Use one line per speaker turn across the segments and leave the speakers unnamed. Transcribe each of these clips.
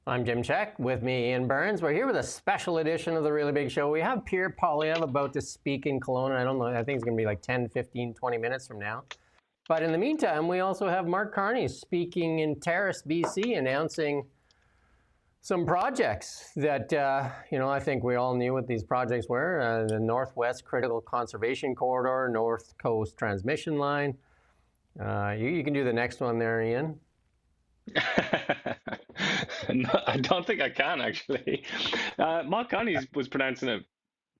I'm Jim Check. With me, Ian Burns. We're here with a special edition of The Really Big Show. We have Pierre Poilievre about to speak in Kelowna. I don't know, I think it's going to be like 10, 15, 20 minutes from now. But in the meantime, we also have Mark Carney speaking in Terrace, BC, announcing some projects that, I think we all knew what these projects were. The Northwest Critical Conservation Corridor, North Coast Transmission Line. You can do the next one there, Ian.
No, I don't think I can, actually. Mark Carney was pronouncing it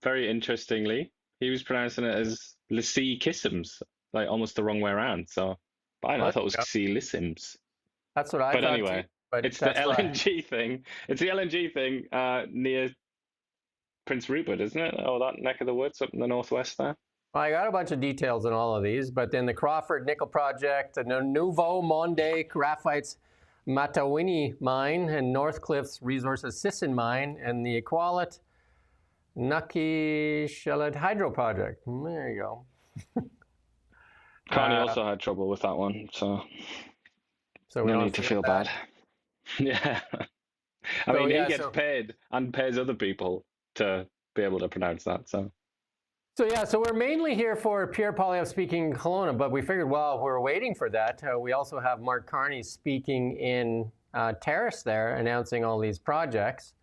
very interestingly. He was pronouncing it as Lissy Kissums, like almost the wrong way around. But I thought it was Lissy Lissims.
That's what I
But
thought
anyway,
too, but
it's the LNG thing. It's the LNG thing near Prince Rupert, isn't it? Oh, that neck of the woods up in the northwest there.
Well, I got a bunch of details on all of these, but then the Crawford Nickel Project, the Nouveau Monde Graphites Matawini Mine, and Northcliffe's Resources Sisson Mine, and the Equalit Nucky Shellet Hydro Project. There you go.
Carney also had trouble with that one, so
we
no need to feel bad. Yeah. I mean, he gets paid and pays other people to be able to pronounce that, so
we're mainly here for Pierre Poilievre speaking in Kelowna, but we figured while we're waiting for that, we also have Mark Carney speaking in Terrace there, announcing all these projects.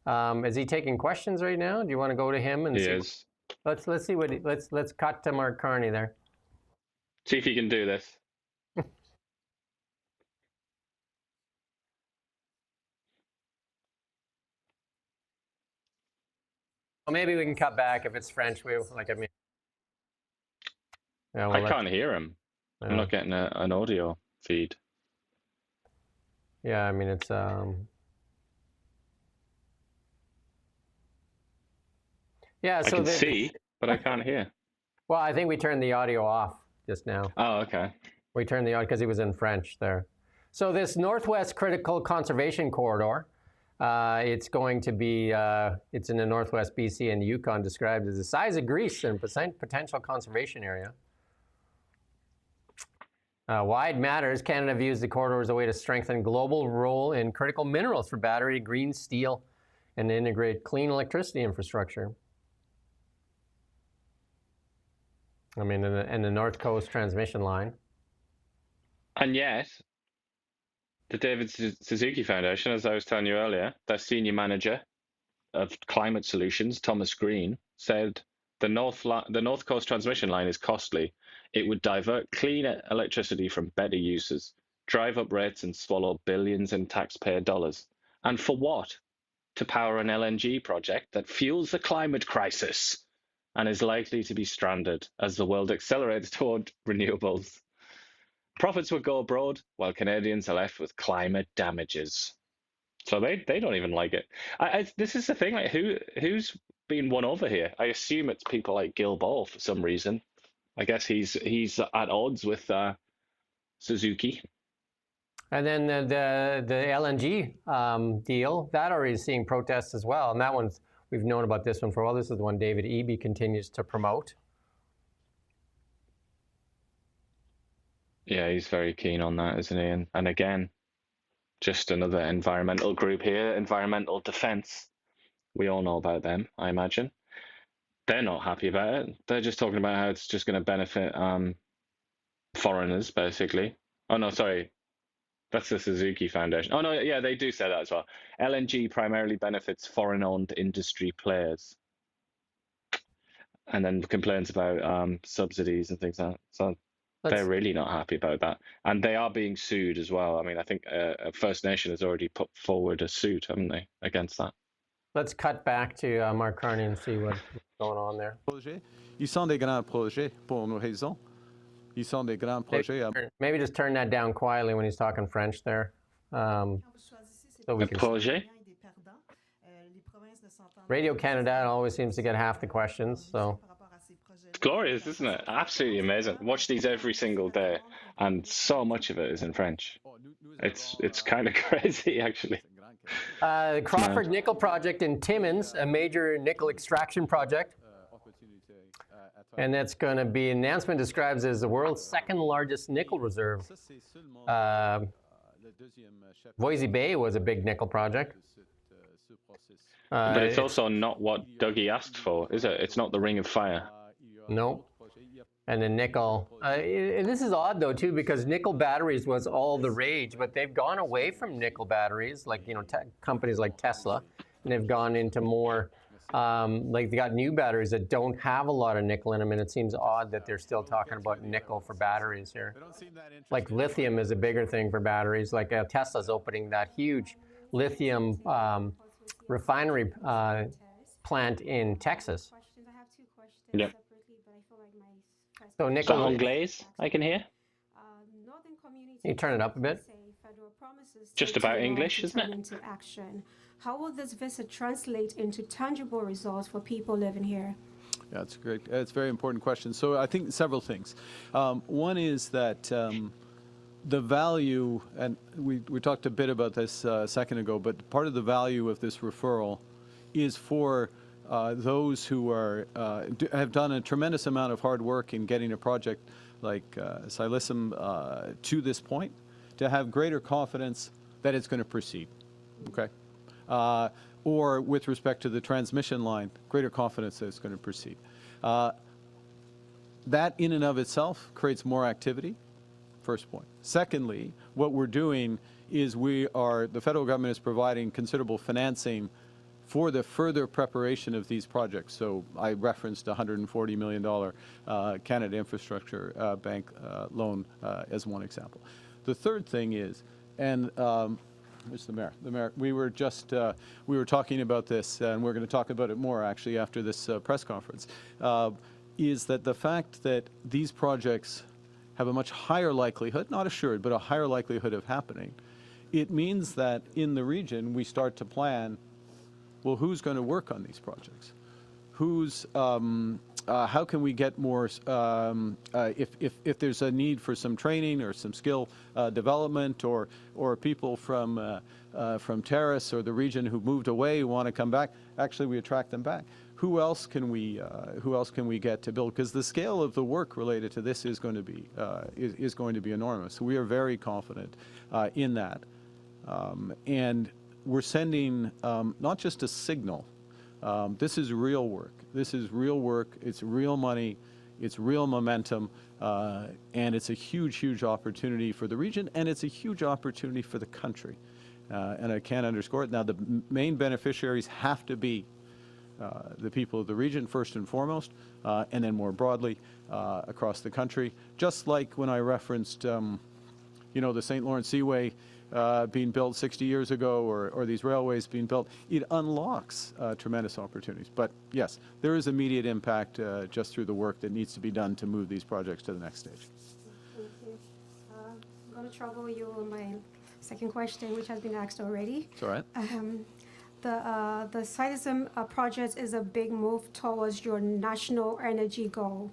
Is he taking questions right now? Do you want to go to him and
see?
He
is.
Let's see what let's cut to Mark Carney there.
See if he can do this.
Well, maybe we can cut back if it's French.
I can't hear him. I'm not getting an audio feed.
Yeah, I mean it's yeah. So
I can see, but I can't hear.
Well, I think we turned the audio off just now.
Oh, okay.
We turned the audio because he was in French there. So this Northwest Critical Conservation Corridor, it's going to be, it's in the Northwest BC and the Yukon, described as the size of Greece and potential conservation area. Wide matters. Canada views the corridor as a way to strengthen global role in critical minerals for battery, green steel, and to integrate clean electricity infrastructure. I mean, and the North Coast Transmission Line.
And yet, the David Suzuki Foundation, as I was telling you earlier, their senior manager of climate solutions, Thomas Green, said the North Coast Transmission Line is costly. It would divert clean electricity from better uses, drive up rates and swallow billions in taxpayer dollars. And for what? To power an LNG project that fuels the climate crisis and is likely to be stranded as the world accelerates toward renewables. Profits would go abroad, while Canadians are left with climate damages. So they don't even like it. This is the thing, like who's been won over here? I assume it's people like Gil Ball for some reason. I guess he's at odds with Suzuki.
And then the LNG deal, that already is seeing protests as well. And that one's, we've known about this one for a while. This is the one David Eby continues to promote.
Yeah, he's very keen on that, isn't he? And again, just another environmental group here, Environmental Defence. We all know about them, I imagine. They're not happy about it. They're just talking about how it's just going to benefit foreigners, basically. Oh, no, sorry. That's the Suzuki Foundation. Oh, no, yeah, they do say that as well. LNG primarily benefits foreign-owned industry players. And then complaints about subsidies and things like that. So they're really not happy about that. And they are being sued as well. I mean, I think First Nation has already put forward a suit, haven't they, against that?
Let's cut back to Mark Carney and see what's going on there.
Ils sont des grands projets pour une raison. Ils sont des grands projets.
Maybe just turn that down quietly when he's talking French there. So we can
projet?
Radio Canada always seems to get half the questions, so.
It's glorious, isn't it? Absolutely amazing. Watch these every single day, and so much of it is in French. It's kind of crazy, actually.
The Crawford Nickel Project in Timmins, a major nickel extraction project. And that's going to be, an announcement describes as the world's second largest nickel reserve. Voisey Bay was a big nickel project.
But it's also not what Dougie asked for, is it? It's not the Ring of Fire.
No. And the nickel. This is odd though too, because nickel batteries was all the rage, but they've gone away from nickel batteries, like companies like Tesla, and they've gone into more like they got new batteries that don't have a lot of nickel in them, and it seems odd that they're still talking about nickel for batteries here. Like lithium is a bigger thing for batteries. Like Tesla's opening that huge lithium refinery plant in Texas.
Yeah.
So nickel.
So Anglaise, I can hear.
You turn it up a bit.
Just about English, isn't it?
Into action. How will this visit translate into tangible results for people living here?
Yeah, it's great. It's a very important question. So I think several things. One is that the value, and we talked a bit about this a second ago, but part of the value of this referral is for those who have done a tremendous amount of hard work in getting a project like Silicium to this point, to have greater confidence that it's going to proceed, okay? Or with respect to the transmission line, greater confidence that it's going to proceed. That in and of itself creates more activity, first point. Secondly, what we're doing is the federal government is providing considerable financing for the further preparation of these projects. So I referenced a $140 million Canada Infrastructure Bank loan as one example. The third thing is, and where's the mayor? The mayor. We were talking about this, and we're going to talk about it more actually after this press conference. Is that the fact that these projects have a much higher likelihood, not assured, but a higher likelihood of happening. It means that in the region we start to plan. Well, who's going to work on these projects? How can we get more, if there's a need for some training or some skill development, or people from Terrace or the region who moved away who want to come back, actually we attract them back. Who else can we get to build? Because the scale of the work related to this is going to be enormous. So we are very confident in that, and we're sending not just a signal. This is real work. This is real work. It's real money. It's real momentum. And it's a huge, huge opportunity for the region, and it's a huge opportunity for the country. And I can't underscore it. Now, the main beneficiaries have to be the people of the region, first and foremost, and then more broadly across the country. Just like when I referenced, the St. Lawrence Seaway being built 60 years ago, or these railways being built, it unlocks tremendous opportunities. But yes, there is immediate impact just through the work that needs to be done to move these projects to the next stage.
Thank you. I'm going to trouble you on my second question, which has been asked already.
It's all right.
The Silicium project is a big move towards your national energy goal.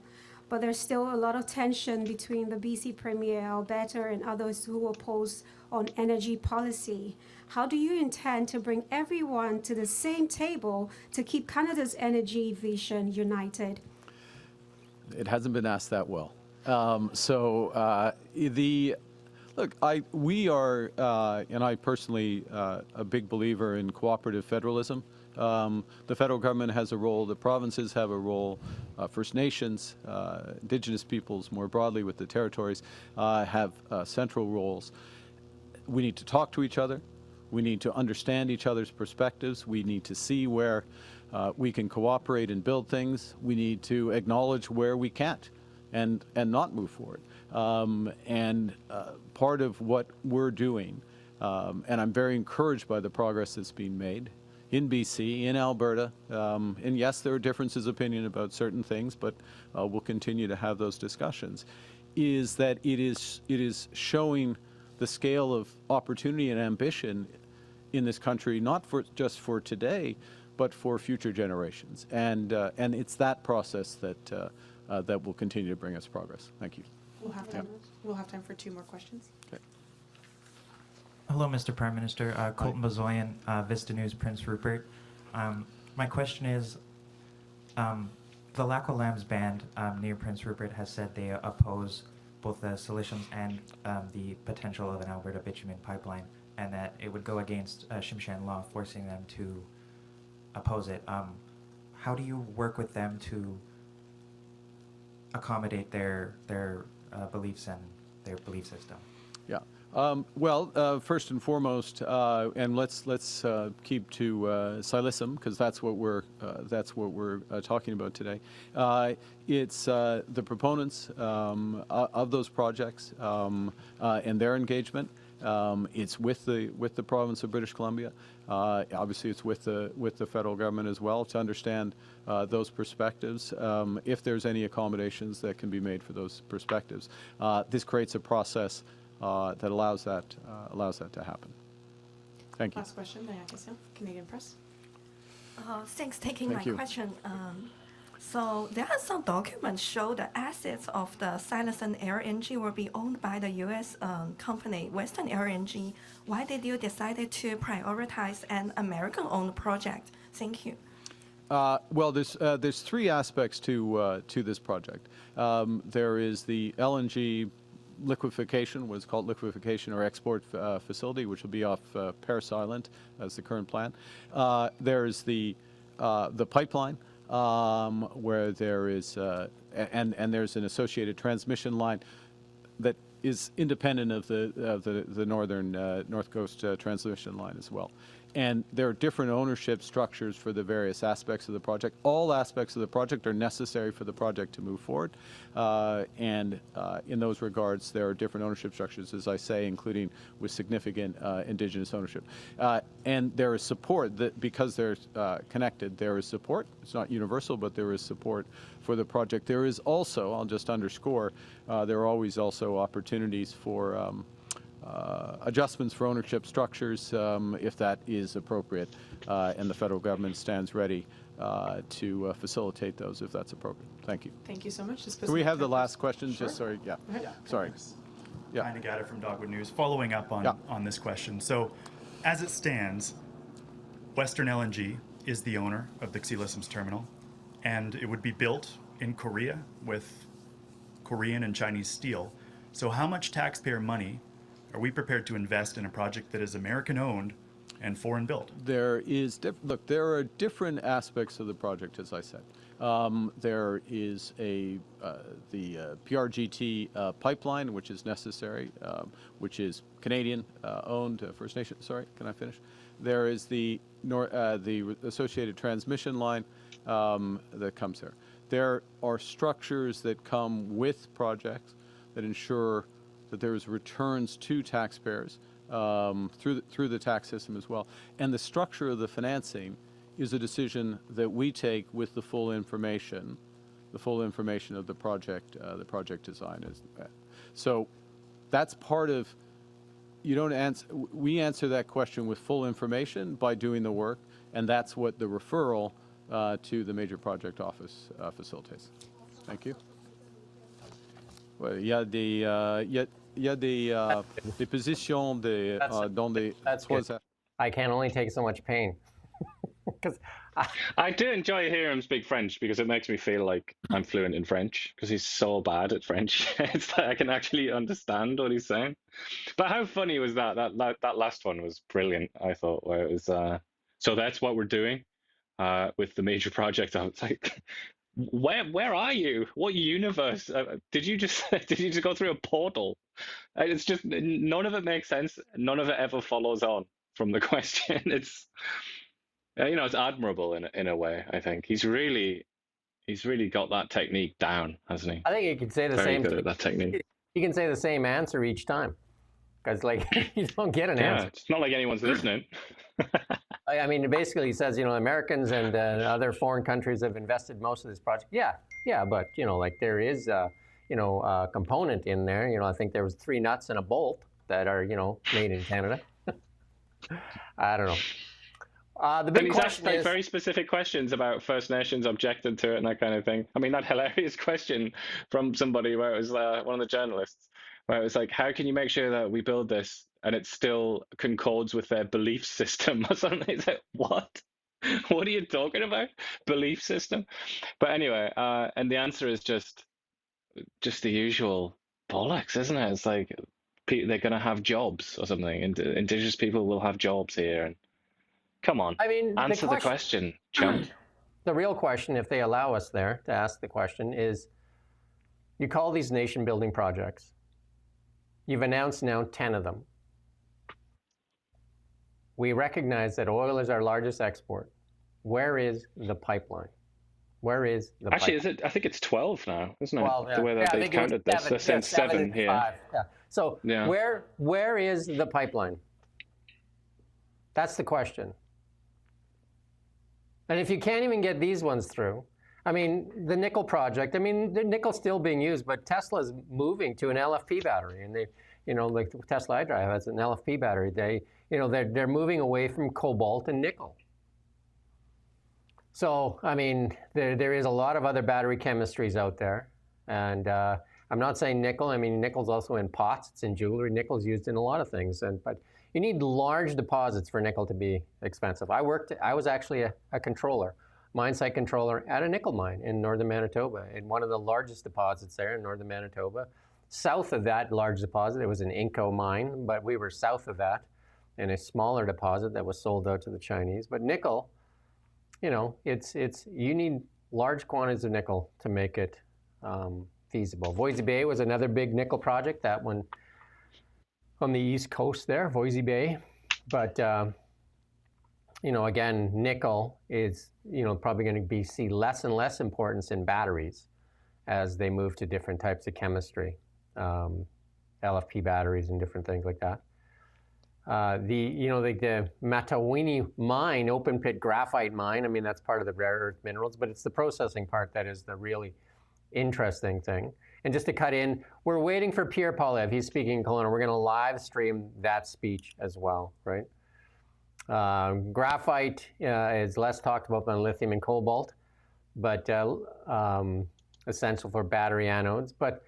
But there's still a lot of tension between the BC Premier, Alberta, and others who oppose on energy policy. How do you intend to bring everyone to the same table to keep Canada's energy vision united?
It hasn't been asked that well. Look, we are, and I personally, a big believer in cooperative federalism. The federal government has a role, the provinces have a role, First Nations, Indigenous peoples more broadly with the territories have central roles. We need to talk to each other. We need to understand each other's perspectives. We need to see where we can cooperate and build things. We need to acknowledge where we can't and not move forward. Part of what we're doing, and I'm very encouraged by the progress that's being made in BC, in Alberta, and yes, there are differences of opinion about certain things, but we'll continue to have those discussions, is that it is showing the scale of opportunity and ambition in this country, not just for today, but for future generations. And it's that process that will continue to bring us progress. Thank you.
We'll have time for 2 more questions.
Okay.
Hello, Mr. Prime Minister. Colton Bazoyan, Vista News, Prince Rupert. My question is, the Lac aux Lambs band near Prince Rupert has said they oppose both the solutions and the potential of an Alberta bitumen pipeline, and that it would go against Tsimshian law, forcing them to oppose it. How do you work with them to accommodate their beliefs and their belief system?
Yeah. Well, first and foremost, and let's keep to Silicium, because that's what we're talking about today. It's the proponents of those projects and their engagement. It's with the province of British Columbia. Obviously, it's with the federal government as well to understand those perspectives. If there's any accommodations that can be made for those perspectives, this creates a process that allows that to happen. Thank you.
Last question, Diane Kissel, Canadian Press.
Thanks taking
Thank
my
you.
question. So there are some documents show the assets of the Silicium LNG will be owned by the U.S. Company, Western LNG. Why did you decide to prioritize an American-owned project? Thank you.
Well, there's three aspects to this project. There is the LNG liquefaction, what's called liquefaction or export facility, which will be off Terrace Island as the current plan. There's the pipeline, where there is and there's an associated transmission line that is independent of the northern North Coast transmission line as well. And there are different ownership structures for the various aspects of the project. All aspects of the project are necessary for the project to move forward. And in those regards, there are different ownership structures, as I say, including with significant Indigenous ownership. And there is support that because they're connected, there is support. It's not universal, but there is support for the project. There is also, I'll just underscore, there are always also opportunities for adjustments for ownership structures if that is appropriate, and the federal government stands ready to facilitate those if that's appropriate. Thank you.
Thank you so much.
Can we have the last question?
Sure.
Just sorry, yeah.
Go ahead.
Sorry. Yeah.
Kind of got it from Dogwood News. Following up on this question. So, as it stands, Western LNG is the owner of the Silicium's terminal, and it would be built in Korea with Korean and Chinese steel. So, how much taxpayer money are we prepared to invest in a project that is American-owned and foreign-built?
There is, look, there are different aspects of the project, as I said. There is the PRGT pipeline, which is necessary, which is Canadian-owned, First Nation. Sorry, can I finish? There is the associated transmission line that comes there. There are structures that come with projects that ensure that there is returns to taxpayers through the tax system as well. And the structure of the financing is a decision that we take with the full information of the project design. So that's part of, we answer that question with full information by doing the work, and that's what the referral to the Major Project Office facilitates. Thank you. Ouais, il y a des positions dans des trois.
I can only take so much pain. Because
I do enjoy hearing him speak French because it makes me feel like I'm fluent in French because he's so bad at French. It's like I can actually understand what he's saying. But how funny was that? That last one was brilliant, I thought, where it was, so that's what we're doing with the major project. I was like, where are you? What universe? Did you just go through a portal? It's just none of it makes sense. None of it ever follows on from the question. It's it's admirable in a way. I think he's really got that technique down, hasn't he?
I think you could say the
Very
same.
good at that technique.
You can say the same answer each time, because like you don't get an answer.
It's not like anyone's listening.
I mean, basically, he says, Americans and other foreign countries have invested most of this project. Yeah, but like there is a component in there. I think there was 3 nuts and a bolt that are made in Canada. I don't know. The big question
asked
is
very specific questions about First Nations objected to it and that kind of thing. I mean, that hilarious question from somebody where it was one of the journalists, where it was like, how can you make sure that we build this and it still concords with their belief system or something? It's like, what? What are you talking about? Belief system? But anyway, and the answer is just the usual bollocks, isn't it? It's like they're going to have jobs or something. Indigenous people will have jobs here. And come on,
I mean,
answer the question, chump.
the real question, if they allow us there to ask the question, is you call these nation building projects. You've announced now 10 of them. We recognize that oil is our largest export. Where is the pipeline? Where is the
Actually,
pipeline?
is it? I think it's 12 now, isn't it?
Well,
The way that they've counted this. They're saying 7 here.
5. Yeah. So
Yeah.
where is the pipeline? That's the question. And if you can't even get these ones through, I mean, the nickel project, I mean, the nickel's still being used, but Tesla's moving to an LFP battery. And they, like the Tesla iDrive has an LFP battery. They're moving away from cobalt and nickel. So, I mean, there is a lot of other battery chemistries out there. And I'm not saying nickel. I mean, nickel's also in pots. It's in jewelry. Nickel's used in a lot of things. But you need large deposits for nickel to be expensive. I was actually a controller, mine site controller at a nickel mine in northern Manitoba, in one of the largest deposits there in northern Manitoba. South of that large deposit, it was an Inco mine, but we were south of that in a smaller deposit that was sold out to the Chinese. But nickel, you need large quantities of nickel to make it feasible. Voisey Bay was another big nickel project, that one on the east coast there, Voisey Bay. But again, nickel is probably going to see less and less importance in batteries as they move to different types of chemistry, LFP batteries and different things like that. The Matawini mine, open pit graphite mine, I mean, that's part of the rare earth minerals, but it's the processing part that is the really interesting thing. And just to cut in, we're waiting for Pierre Poilievre. He's speaking in Kelowna. We're going to live stream that speech as well, right? Graphite is less talked about than lithium and cobalt, but essential for battery anodes. But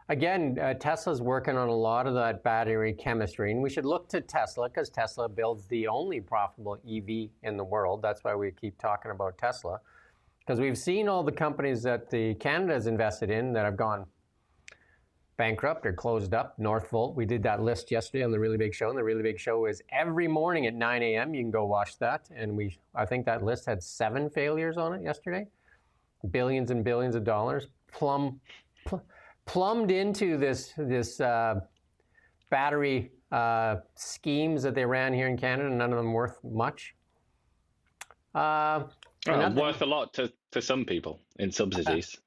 again, Tesla's working on a lot of that battery chemistry, and we should look to Tesla because Tesla builds the only profitable EV in the world. That's why we keep talking about Tesla, because we've seen all the companies that Canada has invested in that have gone bankrupt or closed up. Northvolt, we did that list yesterday on the Really Big Show, and the Really Big Show is every morning at 9 a.m. You can go watch that, and I think that list had 7 failures on it yesterday. Billions and billions of dollars plumbed into this battery schemes that they ran here in Canada, and none of them worth much.
Worth a lot to some people in subsidies.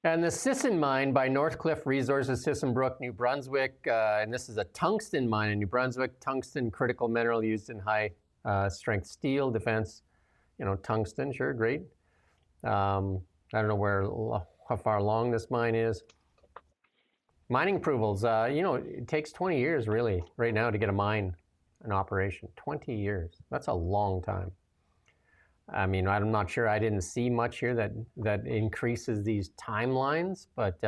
And the Sisson mine by Northcliffe Resources, Sisson Brook, New Brunswick, and this is a tungsten mine in New Brunswick. Tungsten, critical mineral used in high strength steel, defense. Tungsten, sure, great. I don't know how far along this mine is. Mining approvals, it takes 20 years really right now to get a mine in operation. 20 years, that's a long time. I mean, I'm not sure, I didn't see much here that increases these timelines, but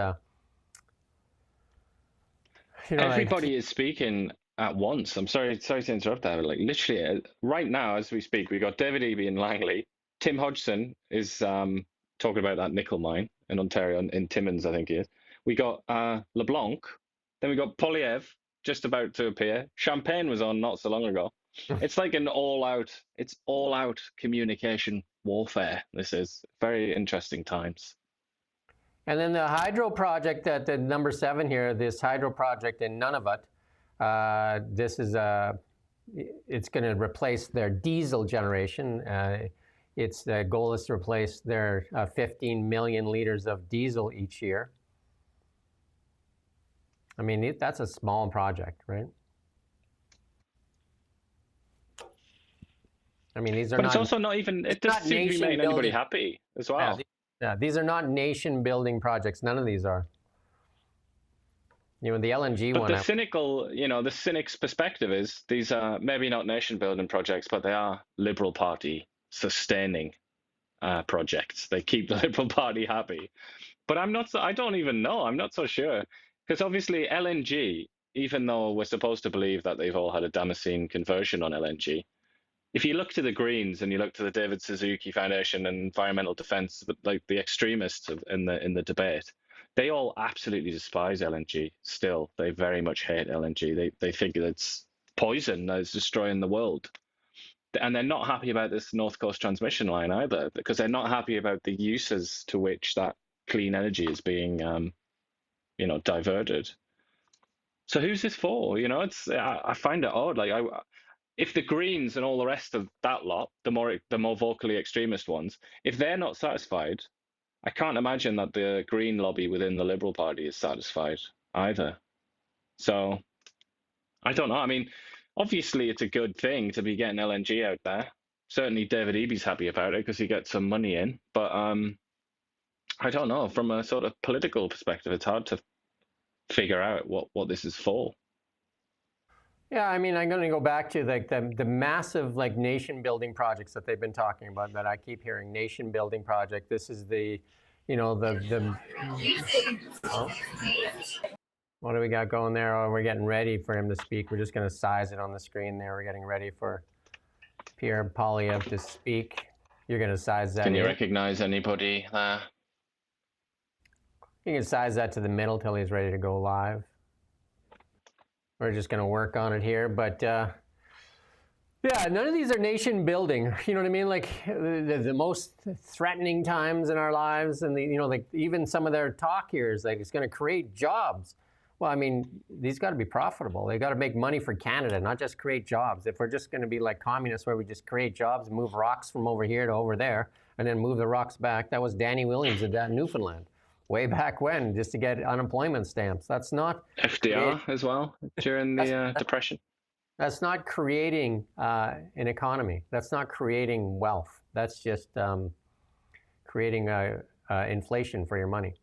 everybody is speaking at once. I'm sorry to interrupt that. Like literally right now as we speak, we got David Eby in Langley. Tim Hodgson is talking about that nickel mine in Ontario, in Timmins, I think he is. We got LeBlanc, then we got Poilievre just about to appear. Champagne was on not so long ago. It's like an all-out communication warfare. This is very interesting times.
And then the hydro project at the number 7 here, this hydro project in Nunavut, it's going to replace their diesel generation. Its goal is to replace their 15 million liters of diesel each year. I mean, that's a small project, right? I mean, these are
but
not.
It's also not even. It doesn't seem to be making anybody happy as well.
Yeah, these are not nation-building projects. None of these are. The LNG
but
one.
The cynic's perspective is these are maybe not nation-building projects, but they are Liberal Party sustaining projects. They keep the Liberal Party happy. But I don't even know. I'm not so sure. Because obviously LNG, even though we're supposed to believe that they've all had a Damascene conversion on LNG, if you look to the Greens and you look to the David Suzuki Foundation and Environmental Defense, like the extremists in the debate, they all absolutely despise LNG still. They very much hate LNG. They think it's poison that is destroying the world. And they're not happy about this North Coast transmission line either, because they're not happy about the uses to which that clean energy is being, diverted. So who's this for? I find it odd. Like, if the Greens and all the rest of that lot, the more vocally extremist ones, if they're not satisfied, I can't imagine that the Green lobby within the Liberal Party is satisfied either. So I don't know. I mean, obviously it's a good thing to be getting LNG out there. Certainly David Eby's happy about it because he gets some money in. But I don't know. From a sort of political perspective, it's hard to figure out what this is for.
Yeah, I mean, I'm going to go back to like the massive like nation building projects that they've been talking about that I keep hearing. Nation building project. This is the oh, what do we got going there? Oh, we're getting ready for him to speak. We're just going to size it on the screen there. We're getting ready for Pierre Poilievre to speak. You're going to size that.
Can you recognize anybody there?
You can size that to the middle till he's ready to go live. We're just going to work on it here, but yeah, none of these are nation building. You know what I mean? Like the most threatening times in our lives, and like even some of their talk here is like it's going to create jobs. Well, I mean, these got to be profitable. They got to make money for Canada, not just create jobs. If we're just going to be like communists where we just create jobs, move rocks from over here to over there, and then move the rocks back, that was Danny Williams did that in Newfoundland. Way back when, just to get unemployment stamps. That's not
FDR as well during the Depression.
That's not creating an economy. That's not creating wealth. That's just creating inflation for your money.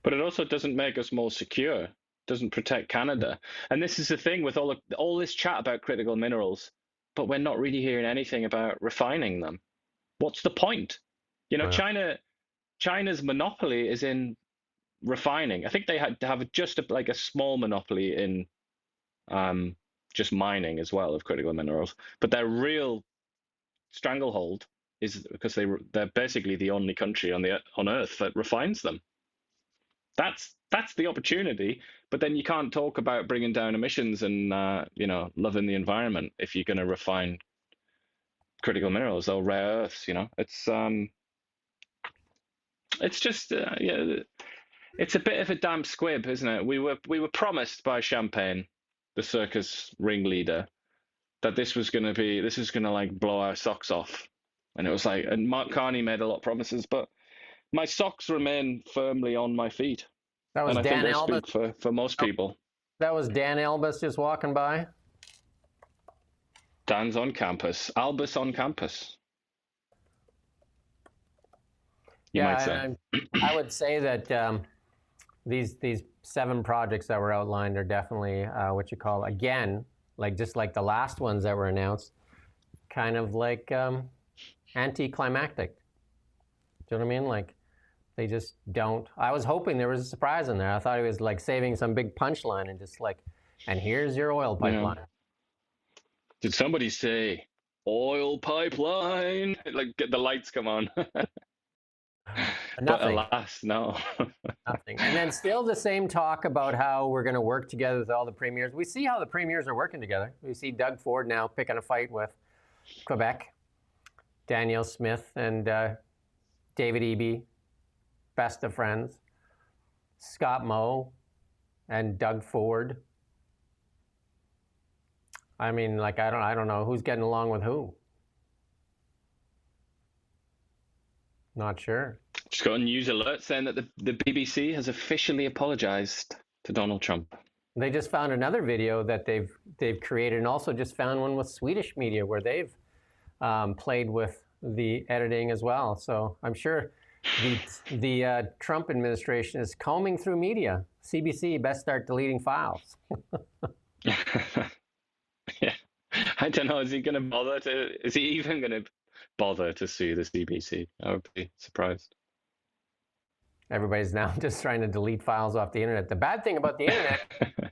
But it also doesn't make us more secure. Doesn't protect Canada. And this is the thing with all this chat about critical minerals, but we're not really hearing anything about refining them. What's the point? China's monopoly is in refining. I think they have just a small monopoly in just mining as well of critical minerals. But their real stranglehold is because they're basically the only country on Earth that refines them. That's the opportunity. But then you can't talk about bringing down emissions and loving the environment if you're going to refine critical minerals or rare earths. It's just, it's a bit of a damp squib, isn't it? We were promised by Champagne, the circus ringleader, that this was going to like blow our socks off, and it was like, and Mark Carney made a lot of promises, but my socks remain firmly on my feet.
That was
and
Dan
I think
Elbis.
I speak for most people.
That was Dan Elbis just walking by.
Dan's on campus. Albus on campus.
I would say that these 7 projects that were outlined are definitely what you call, again, just like the last ones that were announced, kind of like anticlimactic. Do you know what I mean? Like they just don't. I was hoping there was a surprise in there. I thought he was like saving some big punchline and just like, and here's your oil pipeline. Yeah.
Did somebody say oil pipeline? Like get the lights come on. But alas, no.
Nothing. And then still the same talk about how we're going to work together with all the premiers. We see how the premiers are working together. We see Doug Ford now picking a fight with Quebec, Danielle Smith and David Eby, best of friends, Scott Moe and Doug Ford. I mean, like I don't know who's getting along with who. Not sure.
Just got a news alert saying that the BBC has officially apologized to Donald Trump.
They just found another video that they've created, and also just found one with Swedish media where they've played with the editing as well. So I'm sure the Trump administration is combing through media. CBC best start deleting files.
Yeah, I don't know. Is he going to bother to? Is he even going to bother to sue the CBC? I would be surprised.
Everybody's now just trying to delete files off the internet. The bad thing about the internet,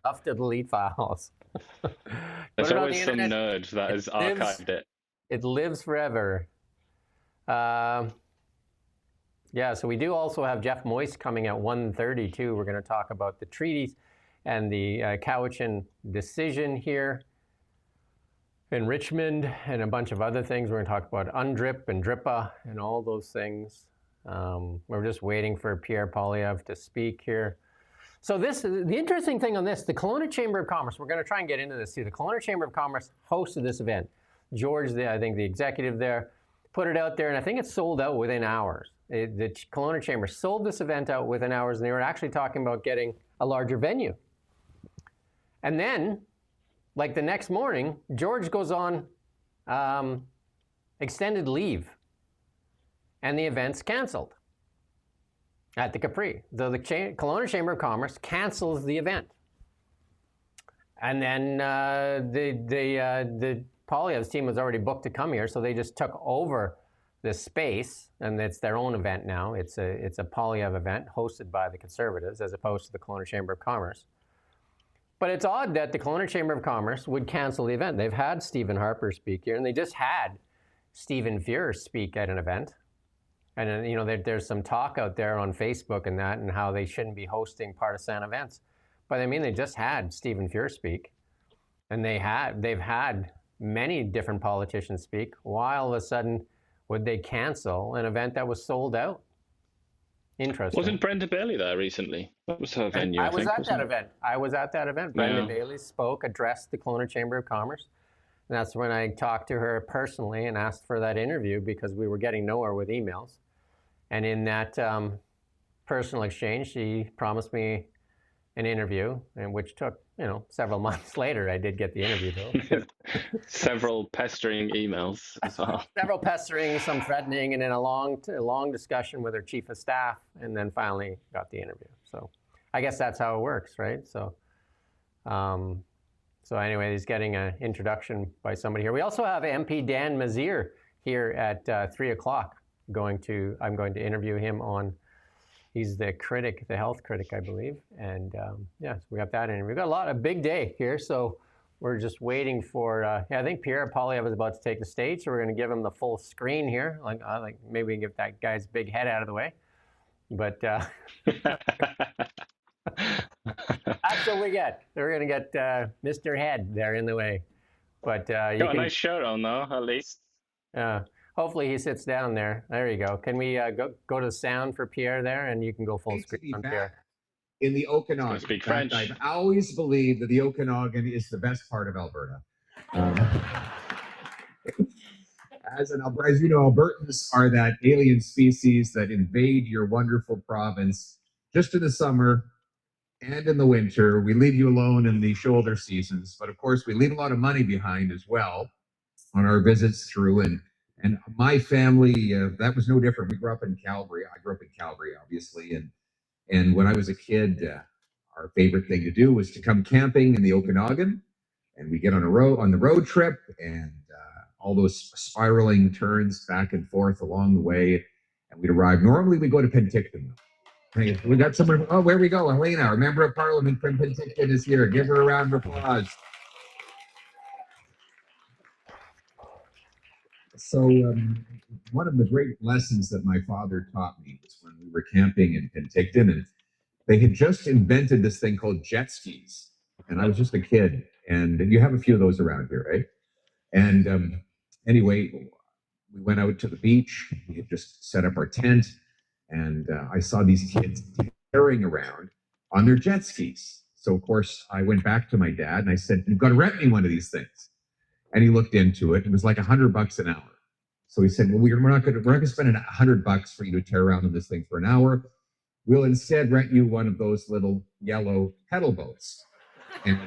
tough to delete files.
There's always some nerd that has archived it.
It lives forever. Yeah, so we do also have Jeff Moyse coming at 1:30 too. We're going to talk about the treaties and the Cowichan decision here in Richmond and a bunch of other things. We're going to talk about UNDRIP and DRIPA and all those things. We're just waiting for Pierre Poilievre to speak here. So the interesting thing on this, the Kelowna Chamber of Commerce, we're going to try and get into this too. The Kelowna Chamber of Commerce hosted this event. George, I think the executive there, put it out there, and I think it's sold out within hours. The Kelowna Chamber sold this event out within hours, and they were actually talking about getting a larger venue. And then, like the next morning, George goes on extended leave, and the event's canceled at the Capri. The Kelowna Chamber of Commerce cancels the event. And then the Poilievre's team was already booked to come here, so they just took over the space, and it's their own event now. It's a Poilievre event hosted by the Conservatives as opposed to the Kelowna Chamber of Commerce. But it's odd that the Kelowna Chamber of Commerce would cancel the event. They've had Stephen Harper speak here, and they just had Stephen Fuhrer speak at an event. And you know, there's some talk out there on Facebook and that, and how they shouldn't be hosting partisan events. But I mean, they just had Stephen Fuhrer speak, and they've had many different politicians speak. Why all of a sudden would they cancel an event that was sold out? Interesting.
Wasn't Brenda Bailey there recently? That was her venue, I
was
think.
at that event. I was at that event. Brenda
Yeah.
Bailey spoke, addressed the Kelowna Chamber of Commerce. And that's when I talked to her personally and asked for that interview, because we were getting nowhere with emails. And in that personal exchange, she promised me an interview, and which took, you know, several months later. I did get the interview though.
Several pestering emails as well.
Several pestering, some threatening, and then a long discussion with her chief of staff, and then finally got the interview. So I guess that's how it works, right? So so anyway, he's getting an introduction by somebody here. We also have MP Dan Mazier here at 3 o'clock. I'm going to interview him on, he's the critic, the health critic, I believe. And yeah, so we got that in. We've got a big day here, so we're just waiting for, I think Pierre Poilievre is about to take the stage, so we're going to give him the full screen here. Like maybe we can get that guy's big head out of the way. But that's what we get. We're going to get Mr. Head there in the way. But you
got
can,
a nice shirt on though, at least.
hopefully he sits down there. There you go. Can we go to the sound for Pierre there, and you can go full screen on Pierre.
In the Okanagan.
Speak French.
I've always believed that the Okanagan is the best part of Alberta. As you know, Albertans are that alien species that invade your wonderful province just in the summer and in the winter. We leave you alone in the shoulder seasons, but of course we leave a lot of money behind as well on our visits through. And my family, that was no different. We grew up in Calgary. I grew up in Calgary, obviously, and when I was a kid, our favorite thing to do was to come camping in the Okanagan, and we get on the road trip, and all those spiraling turns back and forth along the way, and we'd arrive. Normally, we go to Penticton. Hey, we got someone. Oh, where we go? Helena, our member of Parliament from Penticton, is here. Give her a round of applause. So one of the great lessons that my father taught me was when we were camping in Penticton, and they had just invented this thing called jet skis. And I was just a kid, and you have a few of those around here, right? And anyway, we went out to the beach. We had just set up our tent, and I saw these kids tearing around on their jet skis. So of course I went back to my dad and I said, "You've got to rent me one of these things." And he looked into it. It was like $100 an hour. So he said, "Well, we're not going to spend $100 for you to tear around on this thing for an hour. We'll instead rent you one of those little yellow pedal boats." And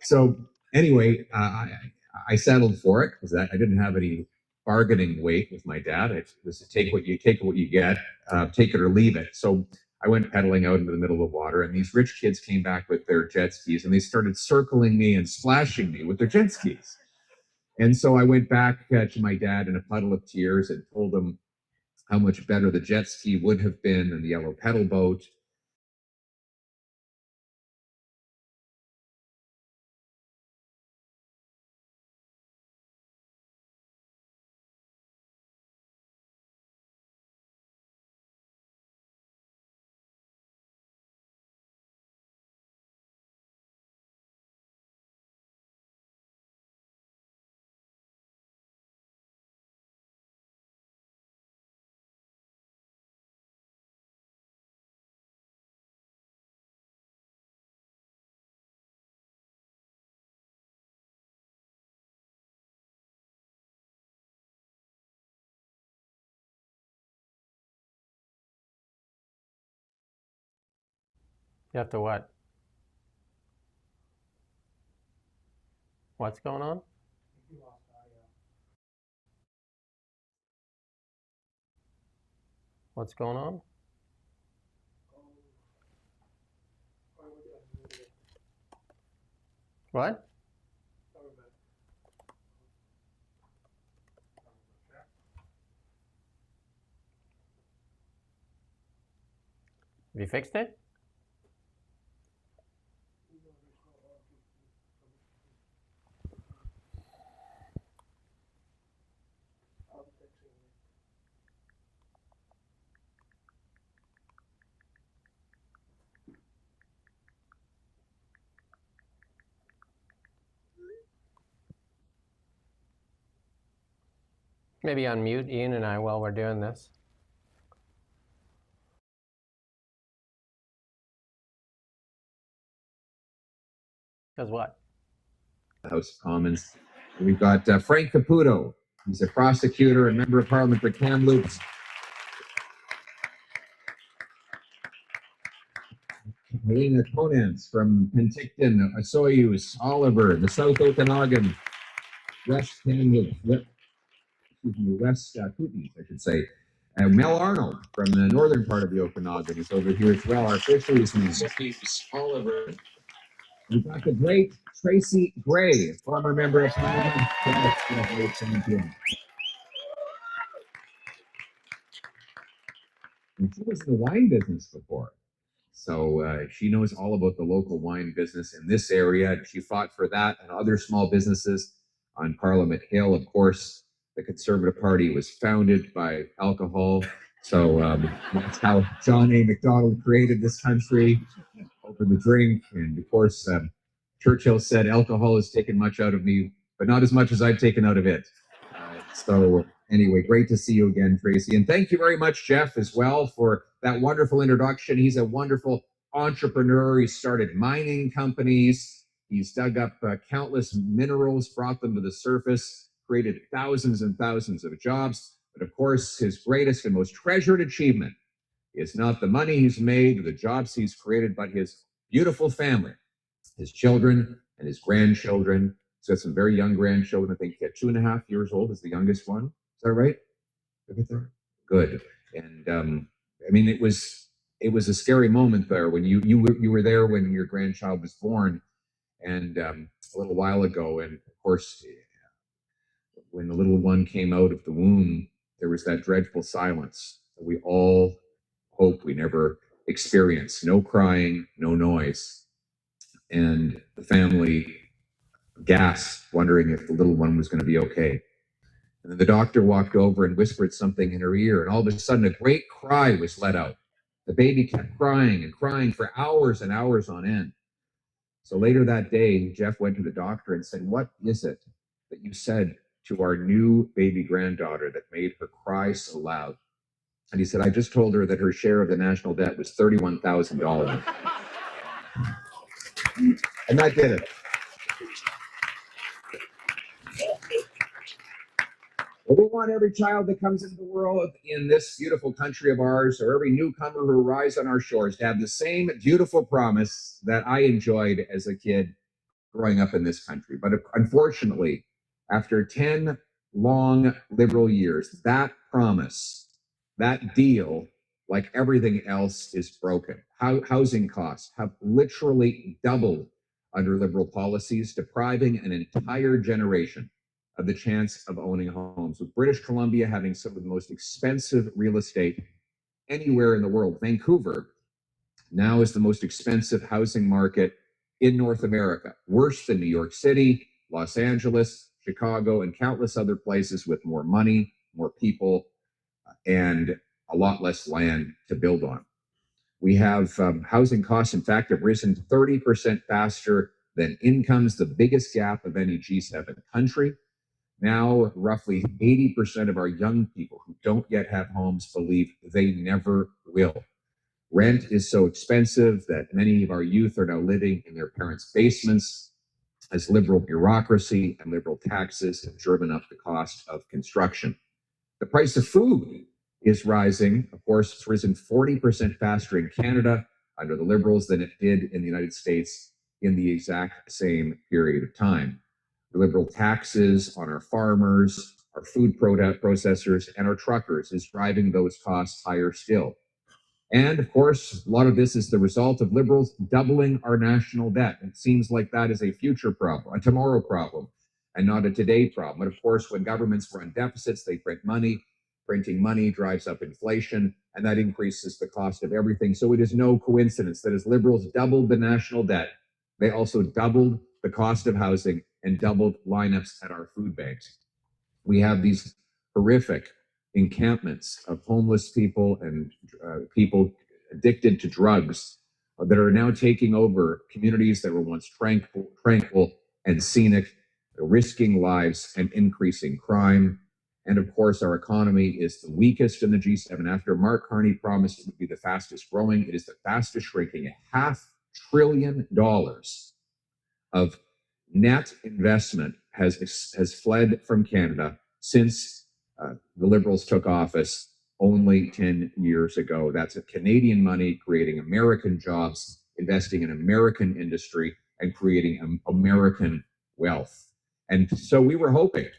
so anyway, I settled for it because I didn't have any bargaining weight with my dad. It was to take what you get, take it or leave it. So I went pedaling out into the middle of the water, and these rich kids came back with their jet skis, and they started circling me and splashing me with their jet skis. And so I went back to my dad in a puddle of tears and told him how much better the jet ski would have been than the yellow pedal boat.
You have to what? What's going on? What's going on? What? Have you fixed it? Maybe unmute Ian and I while we're doing this. Because what?
House of Commons. And we've got Frank Caputo. He's a prosecutor and member of Parliament for Kamloops. Helena Conants from Penticton, Osoyoos, Oliver, the South Okanagan, West Kamloops, West Kootenays, I should say. Mel Arnold from the northern part of the Okanagan is over here as well. Our fisheries minister, Oliver. We've got the great Tracy Gray, former member of Parliament. And she was in the wine business before. So she knows all about the local wine business in this area. She fought for that and other small businesses on Parliament Hill. Of course, the Conservative Party was founded by alcohol. So that's how John A. Macdonald created this country, over the drink. And of course, Churchill said, alcohol has taken much out of me, but not as much as I've taken out of it. So anyway, great to see you again, Tracy. And thank you very much, Jeff, as well, for that wonderful introduction. He's a wonderful entrepreneur. He started mining companies. He's dug up countless minerals, brought them to the surface, created thousands and thousands of jobs. But of course, his greatest and most treasured achievement is not the money he's made or the jobs he's created, but his beautiful family, his children and his grandchildren. He's got some very young grandchildren. I think 2.5 years old is the youngest one. Is that right? Good. And I mean, it was a scary moment there when you were there when your grandchild was born, and a little while ago. And of course, when the little one came out of the womb, there was that dreadful silence that we all hope we never experience. No crying, no noise. And the family gasped, wondering if the little one was going to be okay. And then the doctor walked over and whispered something in her ear, and all of a sudden a great cry was let out. The baby kept crying and crying for hours and hours on end. So later that day, Jeff went to the doctor and said, "What is it that you said to our new baby granddaughter that made her cry so loud?" And he said, "I just told her that her share of the national debt was $31,000. And that did it. Well, we want every child that comes into the world in this beautiful country of ours, or every newcomer who arrives on our shores, to have the same beautiful promise that I enjoyed as a kid growing up in this country. But unfortunately, after 10 long liberal years, that promise, that deal, like everything else, is broken. Housing costs have literally doubled under liberal policies, depriving an entire generation of the chance of owning homes, with British Columbia having some of the most expensive real estate anywhere in the world. Vancouver now is the most expensive housing market in North America, worse than New York City, Los Angeles, Chicago, and countless other places with more money, more people, and a lot less land to build on. We have housing costs, in fact, have risen 30% faster than incomes, the biggest gap of any G7 country. Now, roughly 80% of our young people who don't yet have homes believe they never will. Rent is so expensive that many of our youth are now living in their parents' basements, as liberal bureaucracy and liberal taxes have driven up the cost of construction. The price of food is rising. Of course, it's risen 40% faster in Canada under the Liberals than it did in the United States in the exact same period of time. The Liberal taxes on our farmers, our food processors, and our truckers is driving those costs higher still. And of course, a lot of this is the result of Liberals doubling our national debt. It seems like that is a future problem, a tomorrow problem, and not a today problem. And of course, when governments run deficits, they print money. Printing money drives up inflation, and that increases the cost of everything. So it is no coincidence that as Liberals doubled the national debt, they also doubled the cost of housing and doubled lineups at our food banks. We have these horrific encampments of homeless people and people addicted to drugs that are now taking over communities that were once tranquil and scenic, risking lives and increasing crime. And of course, our economy is the weakest in the G7. After Mark Carney promised it would be the fastest growing, it is the fastest shrinking. $500 billion of net investment has fled from Canada since the Liberals took office only 10 years ago. That's Canadian money creating American jobs, investing in American industry, and creating American wealth. And so we were hoping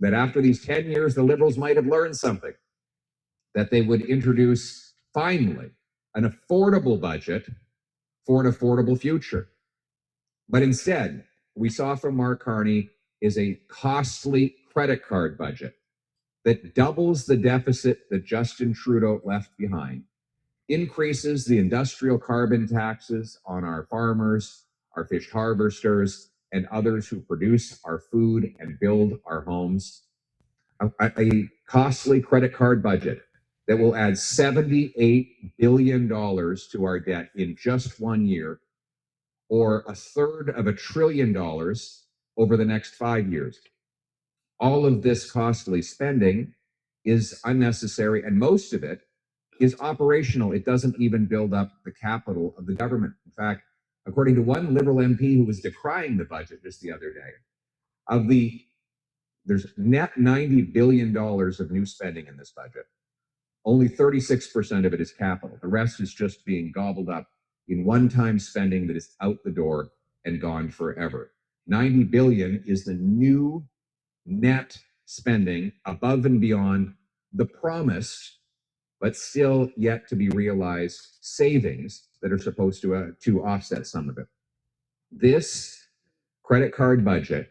that after these 10 years, the Liberals might have learned something, that they would introduce finally an affordable budget for an affordable future. But instead, we saw from Mark Carney is a costly credit card budget that doubles the deficit that Justin Trudeau left behind, increases the industrial carbon taxes on our farmers, our fish harvesters, and others who produce our food and build our homes. A costly credit card budget that will add $78 billion to our debt in just 1 year, or $1/3 of $1 trillion over the next 5 years. All of this costly spending is unnecessary, and most of it is operational. It doesn't even build up the capital of the government. In fact, according to one Liberal MP who was decrying the budget just the other day, there's net $90 billion of new spending in this budget. Only 36% of it is capital. The rest is just being gobbled up in one-time spending that is out the door and gone forever. 90 billion is the new net spending above and beyond the promised, but still yet to be realized savings that are supposed to offset some of it. This credit card budget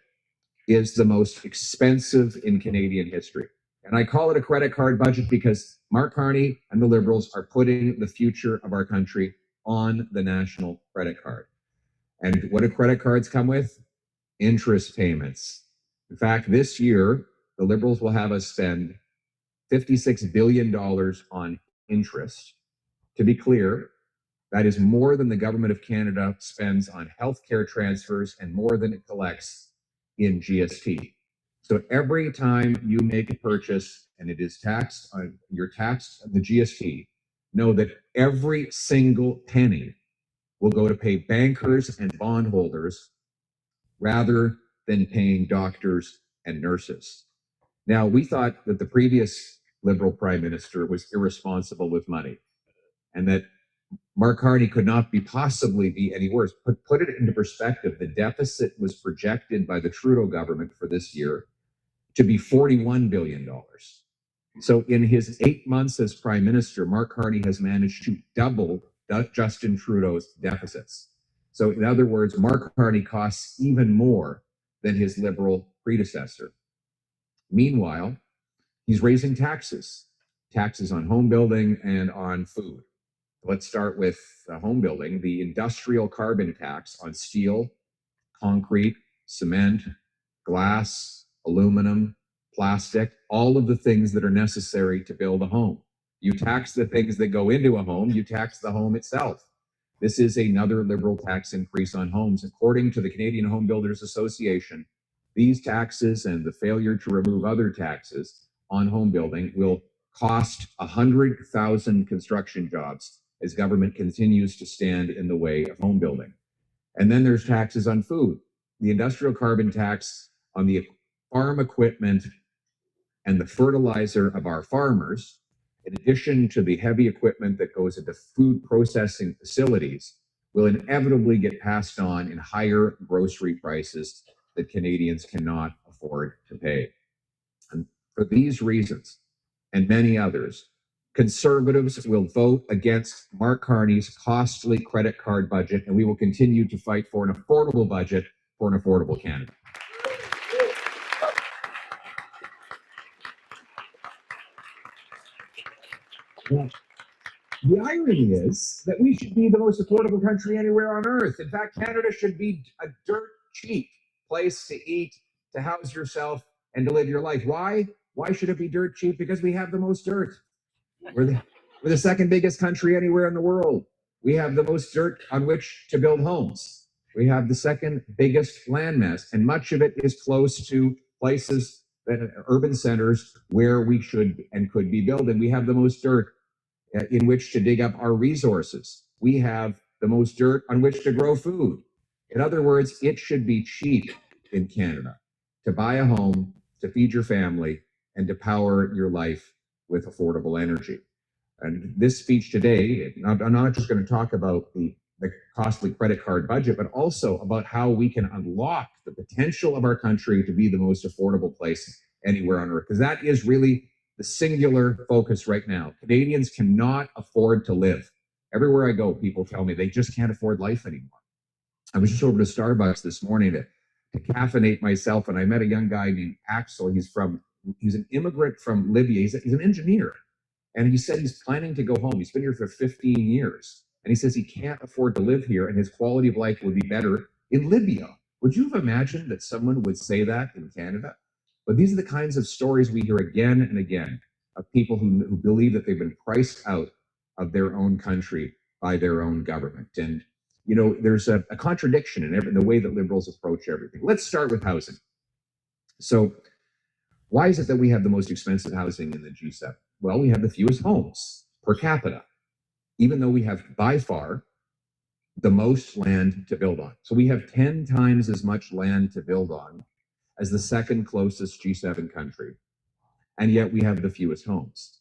is the most expensive in Canadian history. And I call it a credit card budget because Mark Carney and the Liberals are putting the future of our country on the national credit card. And what do credit cards come with? Interest payments. In fact, this year, the Liberals will have us spend $56 billion on interest. To be clear, that is more than the Government of Canada spends on healthcare transfers and more than it collects in GST. So every time you make a purchase and it is taxed on your tax, the GST, know that every single penny will go to pay bankers and bondholders rather than paying doctors and nurses. Now, we thought that the previous Liberal Prime Minister was irresponsible with money and that Mark Carney could not possibly be any worse. Put it into perspective, the deficit was projected by the Trudeau government for this year to be $41 billion. So in his 8 months as Prime Minister, Mark Carney has managed to double Justin Trudeau's deficits. So in other words, Mark Carney costs even more than his Liberal predecessor. Meanwhile, he's raising taxes on home building and on food. Let's start with home building. The industrial carbon tax on steel, concrete, cement, glass, aluminum, plastic, all of the things that are necessary to build a home. You tax the things that go into a home, you tax the home itself. This is another Liberal tax increase on homes. According to the Canadian Home Builders Association, these taxes and the failure to remove other taxes on home building will cost 100,000 construction jobs as government continues to stand in the way of home building. And then there's taxes on food. The industrial carbon tax on the farm equipment and the fertilizer of our farmers in addition to the heavy equipment that goes into food processing facilities, will inevitably get passed on in higher grocery prices that Canadians cannot afford to pay. And for these reasons and many others, Conservatives will vote against Mark Carney's costly credit card budget, and we will continue to fight for an affordable budget for an affordable Canada. Well, the irony is that we should be the most affordable country anywhere on earth. In fact, Canada should be a dirt cheap place to eat, to house yourself, and to live your life. Why? Why should it be dirt cheap? Because we have the most dirt. We're the second biggest country anywhere in the world. We have the most dirt on which to build homes. We have the second biggest landmass, and much of it is close to places, urban centers, where we should and could be building. We have the most dirt in which to dig up our resources. We have the most dirt on which to grow food. In other words, it should be cheap in Canada to buy a home, to feed your family, and to power your life with affordable energy. And this speech today, I'm not just going to talk about the costly credit card budget, but also about how we can unlock the potential of our country to be the most affordable place anywhere on earth, because that is really the singular focus right now. Canadians cannot afford to live. Everywhere I go, people tell me they just can't afford life anymore. I was just over to Starbucks this morning to caffeinate myself, and I met a young guy named Axel. He's an immigrant from Libya. He's an engineer. And he said he's planning to go home. He's been here for 15 years. And he says he can't afford to live here, and his quality of life would be better in Libya. Would you have imagined that someone would say that in Canada? But these are the kinds of stories we hear again and again of people who believe that they've been priced out of their own country by their own government. And, you know, there's a contradiction in the way that Liberals approach everything. Let's start with housing. So why is it that we have the most expensive housing in the G7? Well, we have the fewest homes per capita, even though we have by far the most land to build on. So we have 10 times as much land to build on as the second closest G7 country, and yet we have the fewest homes.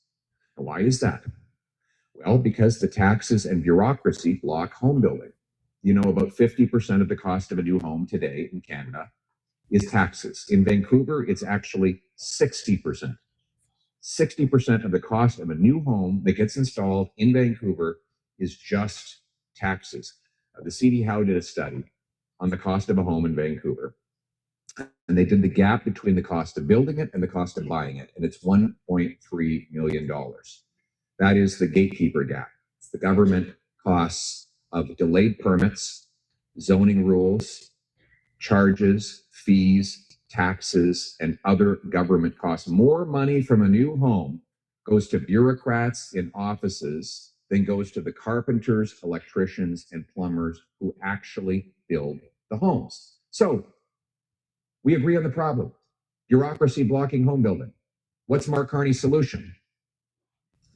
Now, why is that? Well, because the taxes and bureaucracy block home building. You know, about 50% of the cost of a new home today in Canada is taxes. In Vancouver, it's actually 60%. 60% of the cost of a new home that gets installed in Vancouver is just taxes. The CD Howe did a study on the cost of a home in Vancouver, and they did the gap between the cost of building it and the cost of buying it, and it's $1.3 million. That is the gatekeeper gap. It's the government costs of delayed permits, zoning rules, charges, fees, taxes, and other government costs. More money from a new home goes to bureaucrats in offices than goes to the carpenters, electricians, and plumbers who actually build the homes. So we agree on the problem. Bureaucracy blocking home building. What's Mark Carney's solution?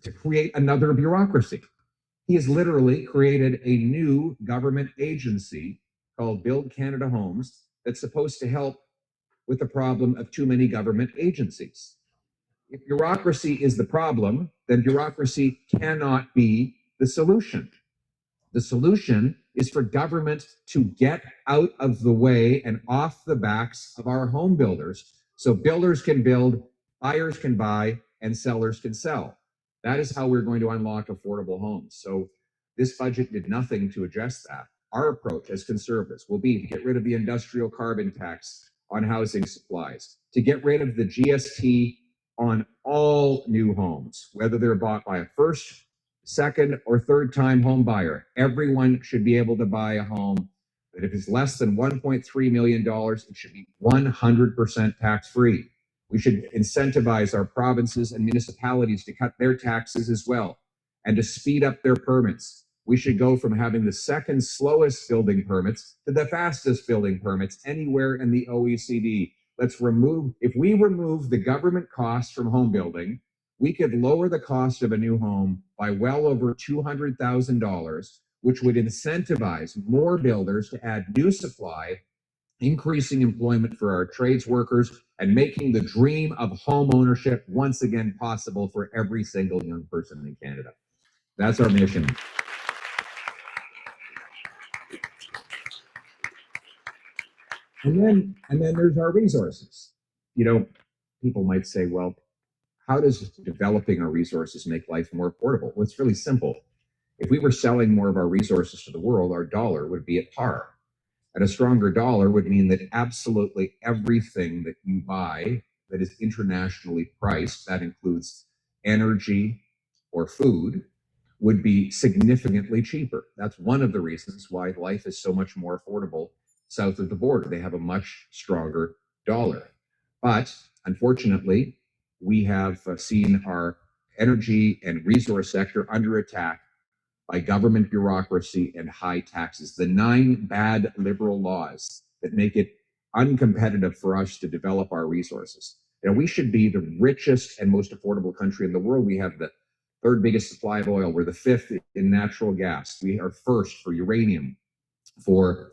To create another bureaucracy. He has literally created a new government agency called Build Canada Homes that's supposed to help with the problem of too many government agencies. If bureaucracy is the problem, then bureaucracy cannot be the solution. The solution is for government to get out of the way and off the backs of our home builders, so builders can build, buyers can buy, and sellers can sell. That is how we're going to unlock affordable homes. So this budget did nothing to address that. Our approach as Conservatives will be to get rid of the industrial carbon tax on housing supplies, to get rid of the GST on all new homes, whether they're bought by a first, second, or third time home buyer. Everyone should be able to buy a home that if it's less than $1.3 million, it should be 100% tax-free. We should incentivize our provinces and municipalities to cut their taxes as well and to speed up their permits. We should go from having the second slowest building permits to the fastest building permits anywhere in the OECD. If we remove the government costs from home building, we could lower the cost of a new home by well over $200,000, which would incentivize more builders to add new supply increasing employment for our trades workers, and making the dream of home ownership once again possible for every single young person in Canada. That's our mission. And then there's our resources. You know, people might say, well, how does developing our resources make life more affordable? Well, it's really simple. If we were selling more of our resources to the world, our dollar would be at par. And a stronger dollar would mean that absolutely everything that you buy that is internationally priced, that includes energy or food, would be significantly cheaper. That's one of the reasons why life is so much more affordable south of the border. They have a much stronger dollar. But unfortunately, we have seen our energy and resource sector under attack by government bureaucracy and high taxes. The 9 bad liberal laws that make it uncompetitive for us to develop our resources. You know, we should be the richest and most affordable country in the world. We have the 3rd biggest supply of oil. We're the 5th in natural gas. We are 1st for uranium, for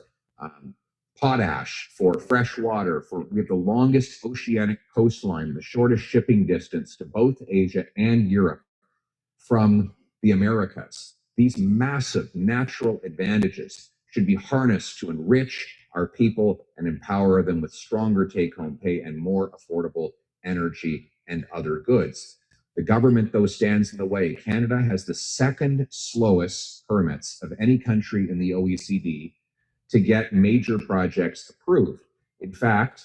potash, for fresh water. We have the longest oceanic coastline, the shortest shipping distance to both Asia and Europe from the Americas. These massive natural advantages should be harnessed to enrich our people and empower them with stronger take-home pay and more affordable energy and other goods. The government, though, stands in the way. Canada has the 2nd slowest permits of any country in the OECD to get major projects approved. In fact,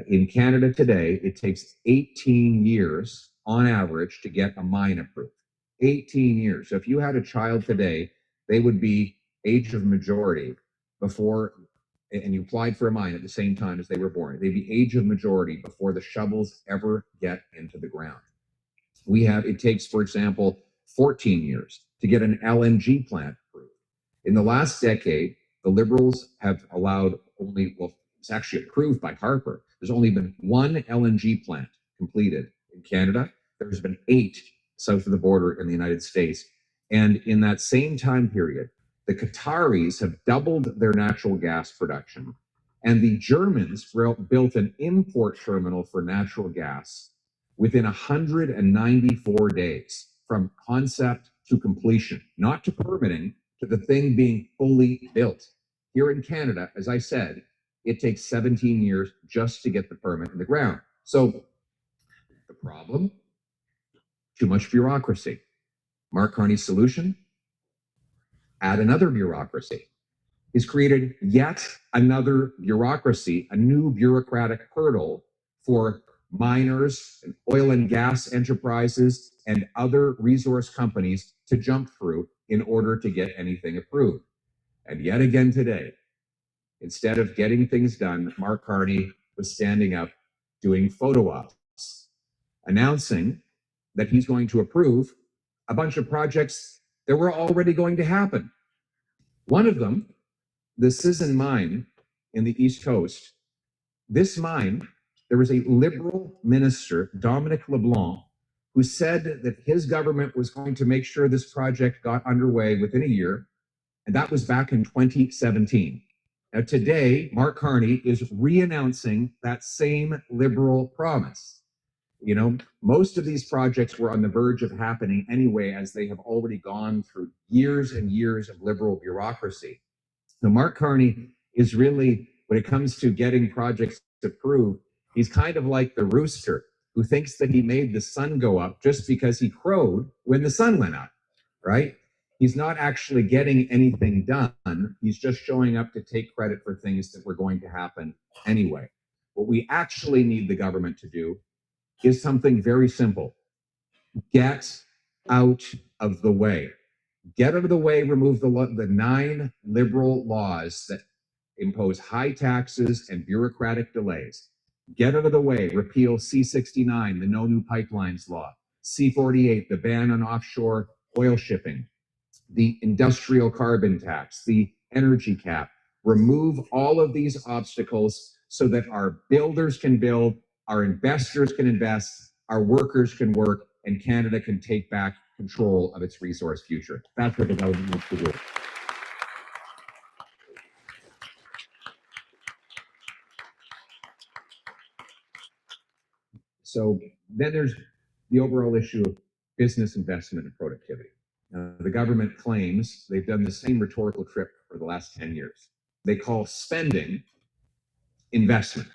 in Canada today, it takes 18 years on average to get a mine approved. 18 years. So if you had a child today, they would be age of majority before, and you applied for a mine at the same time as they were born, they'd be age of majority before the shovels ever get into the ground. It takes, for example, 14 years to get an LNG plant approved. In the last decade, the Liberals have allowed it's actually approved by Harper. There's only been 1 LNG plant completed in Canada. There's been 8 south of the border in the United States. And in that same time period, the Qataris have doubled their natural gas production. And the Germans built an import terminal for natural gas within 194 days from concept to completion, not to permitting, to the thing being fully built. Here in Canada, as I said, it takes 17 years just to get the permit in the ground. So the problem, too much bureaucracy. Mark Carney's solution, add another bureaucracy. He's created yet another bureaucracy, a new bureaucratic hurdle for miners and oil and gas enterprises and other resource companies to jump through in order to get anything approved. And yet again today, instead of getting things done, Mark Carney was standing up doing photo ops, announcing that he's going to approve a bunch of projects that were already going to happen. One of them, the Sisson mine in the East Coast, this mine, there was a Liberal minister, Dominic LeBlanc, who said that his government was going to make sure this project got underway within a year, and that was back in 2017. Now today, Mark Carney is re-announcing that same Liberal promise. You know, most of these projects were on the verge of happening anyway, as they have already gone through years and years of Liberal bureaucracy. Now, Mark Carney is really, when it comes to getting projects approved, he's kind of like the rooster who thinks that he made the sun go up just because he crowed when the sun went up, right? He's not actually getting anything done. He's just showing up to take credit for things that were going to happen anyway. What we actually need the government to do is something very simple. Get out of the way. Get out of the way, remove the 9 Liberal laws that impose high taxes and bureaucratic delays. Get out of the way, repeal C-69, the No New Pipelines law, C-48, the ban on offshore oil shipping, the industrial carbon tax, the energy cap. Remove all of these obstacles so that our builders can build, our investors can invest, our workers can work, and Canada can take back control of its resource future. That's what the government needs to do. So then there's the overall issue of business investment and productivity. The government claims they've done the same rhetorical trick for the last 10 years. They call spending investment.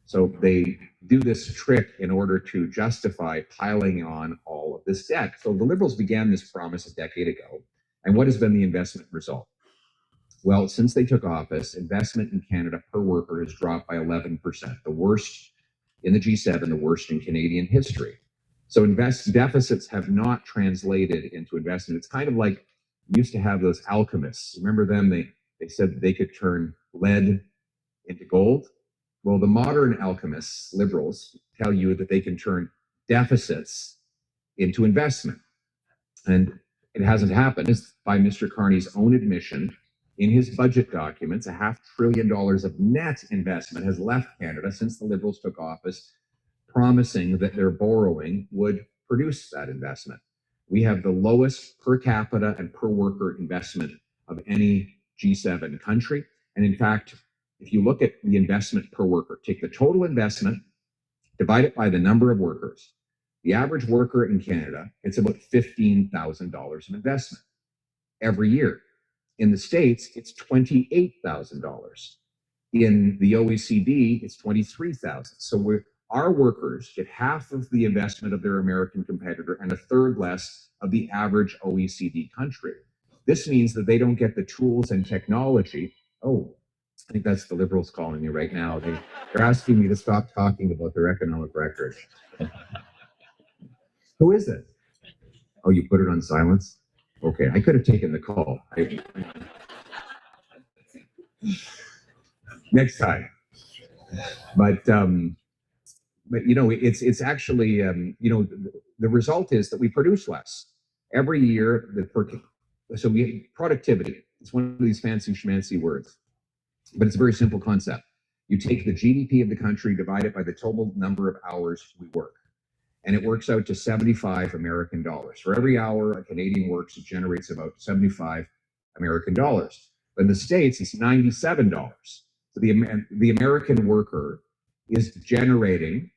So they do this trick in order to justify piling on all of this debt. So the Liberals began this promise a decade ago. And what has been the investment result? Well, since they took office, investment in Canada per worker has dropped by 11%, the worst in the G7, the worst in Canadian history. So deficits have not translated into investment. It's kind of like we used to have those alchemists. Remember them? They said they could turn lead into gold. Well, the modern alchemists, liberals, tell you that they can turn deficits into investment. And it hasn't happened. It's by Mr. Carney's own admission in his budget documents, $500 billion of net investment has left Canada since the Liberals took office, promising that their borrowing would produce that investment. We have the lowest per capita and per worker investment of any G7 country. And in fact, if you look at the investment per worker, take the total investment, divide it by the number of workers. The average worker in Canada, it's about $15,000 of investment every year. In the States, it's $28,000. In the OECD, it's $23,000. So our workers get half of the investment of their American competitor and a third less of the average OECD country. This means that they don't get the tools and technology. Oh, I think that's the Liberals calling me right now. They're asking me to stop talking about their economic record. Who is it? Oh, you put it on silence? Okay, I could have taken the call. Next time. But you know, it's actually the result is that we produce less every year. So we productivity. It's one of these fancy schmancy words, but it's a very simple concept. You take the GDP of the country, divide it by the total number of hours we work, and it works out to 75 American dollars. For every hour a Canadian works, it generates about 75 American dollars. But in the States, it's $97. So the American worker is generating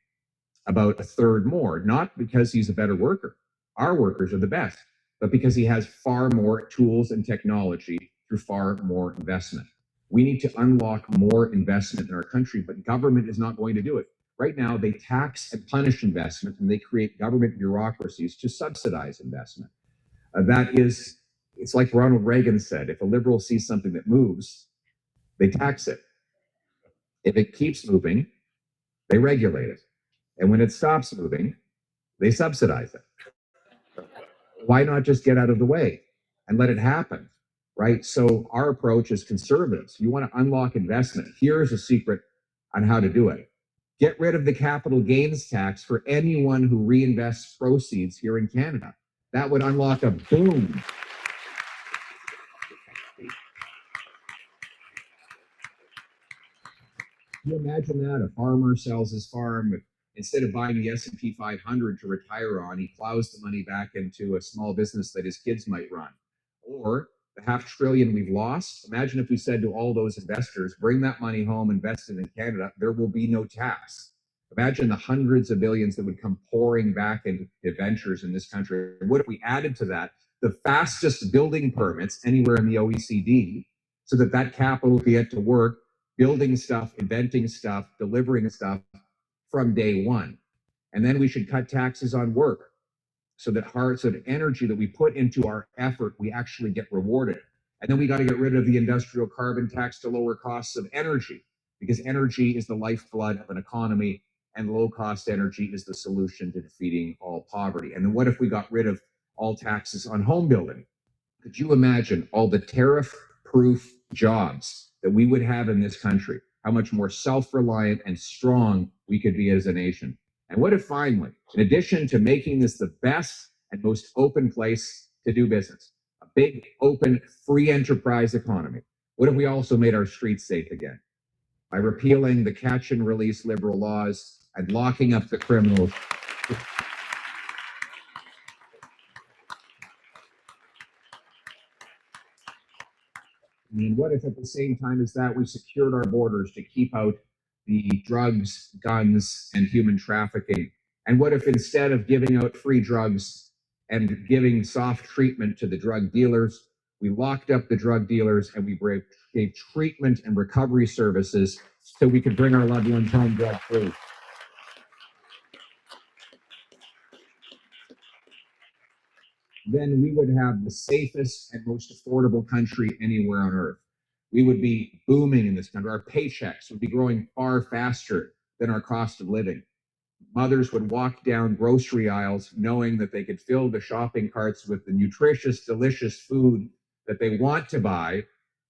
about a third more, not because he's a better worker. Our workers are the best, but because he has far more tools and technology through far more investment. We need to unlock more investment in our country, but government is not going to do it. Right now, they tax and punish investment, and they create government bureaucracies to subsidize investment. It's like Ronald Reagan said, if a liberal sees something that moves, they tax it. If it keeps moving, they regulate it. And when it stops moving, they subsidize it. Why not just get out of the way and let it happen, right? So our approach is conservatives. You want to unlock investment. Here's a secret on how to do it. Get rid of the capital gains tax for anyone who reinvests proceeds here in Canada. That would unlock a boom. Can you imagine that? A farmer sells his farm. Instead of buying the S&P 500 to retire on, he plows the money back into a small business that his kids might run. Or the $500 billion we've lost. Imagine if we said to all those investors, bring that money home, invest it in Canada, there will be no tax. Imagine the hundreds of billions that would come pouring back into ventures in this country. What if we added to that the fastest building permits anywhere in the OECD so that capital could get to work, building stuff, inventing stuff, delivering stuff from day one. And then we should cut taxes on work so that energy that we put into our effort, we actually get rewarded. And then we got to get rid of the industrial carbon tax to lower costs of energy, because energy is the lifeblood of an economy, and low-cost energy is the solution to defeating all poverty. And then what if we got rid of all taxes on home building? Could you imagine all the tariff-proof jobs that we would have in this country? How much more self-reliant and strong we could be as a nation. And what if finally, in addition to making this the best and most open place to do business, a big, open, free enterprise economy, what if we also made our streets safe again? By repealing the catch and release liberal laws and locking up the criminals. I mean, what if at the same time as that, we secured our borders to keep out the drugs, guns, and human trafficking? And what if instead of giving out free drugs and giving soft treatment to the drug dealers, we locked up the drug dealers and we gave treatment and recovery services so we could bring our loved ones home drug-free? Then we would have the safest and most affordable country anywhere on earth. We would be booming in this country. Our paychecks would be growing far faster than our cost of living. Mothers would walk down grocery aisles knowing that they could fill the shopping carts with the nutritious, delicious food that they want to buy,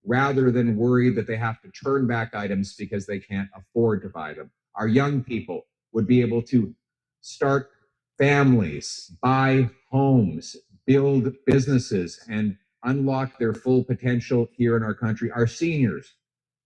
rather than worry that they have to turn back items because they can't afford to buy them. Our young people would be able to start families, buy homes, build businesses, and unlock their full potential here in our country. Our seniors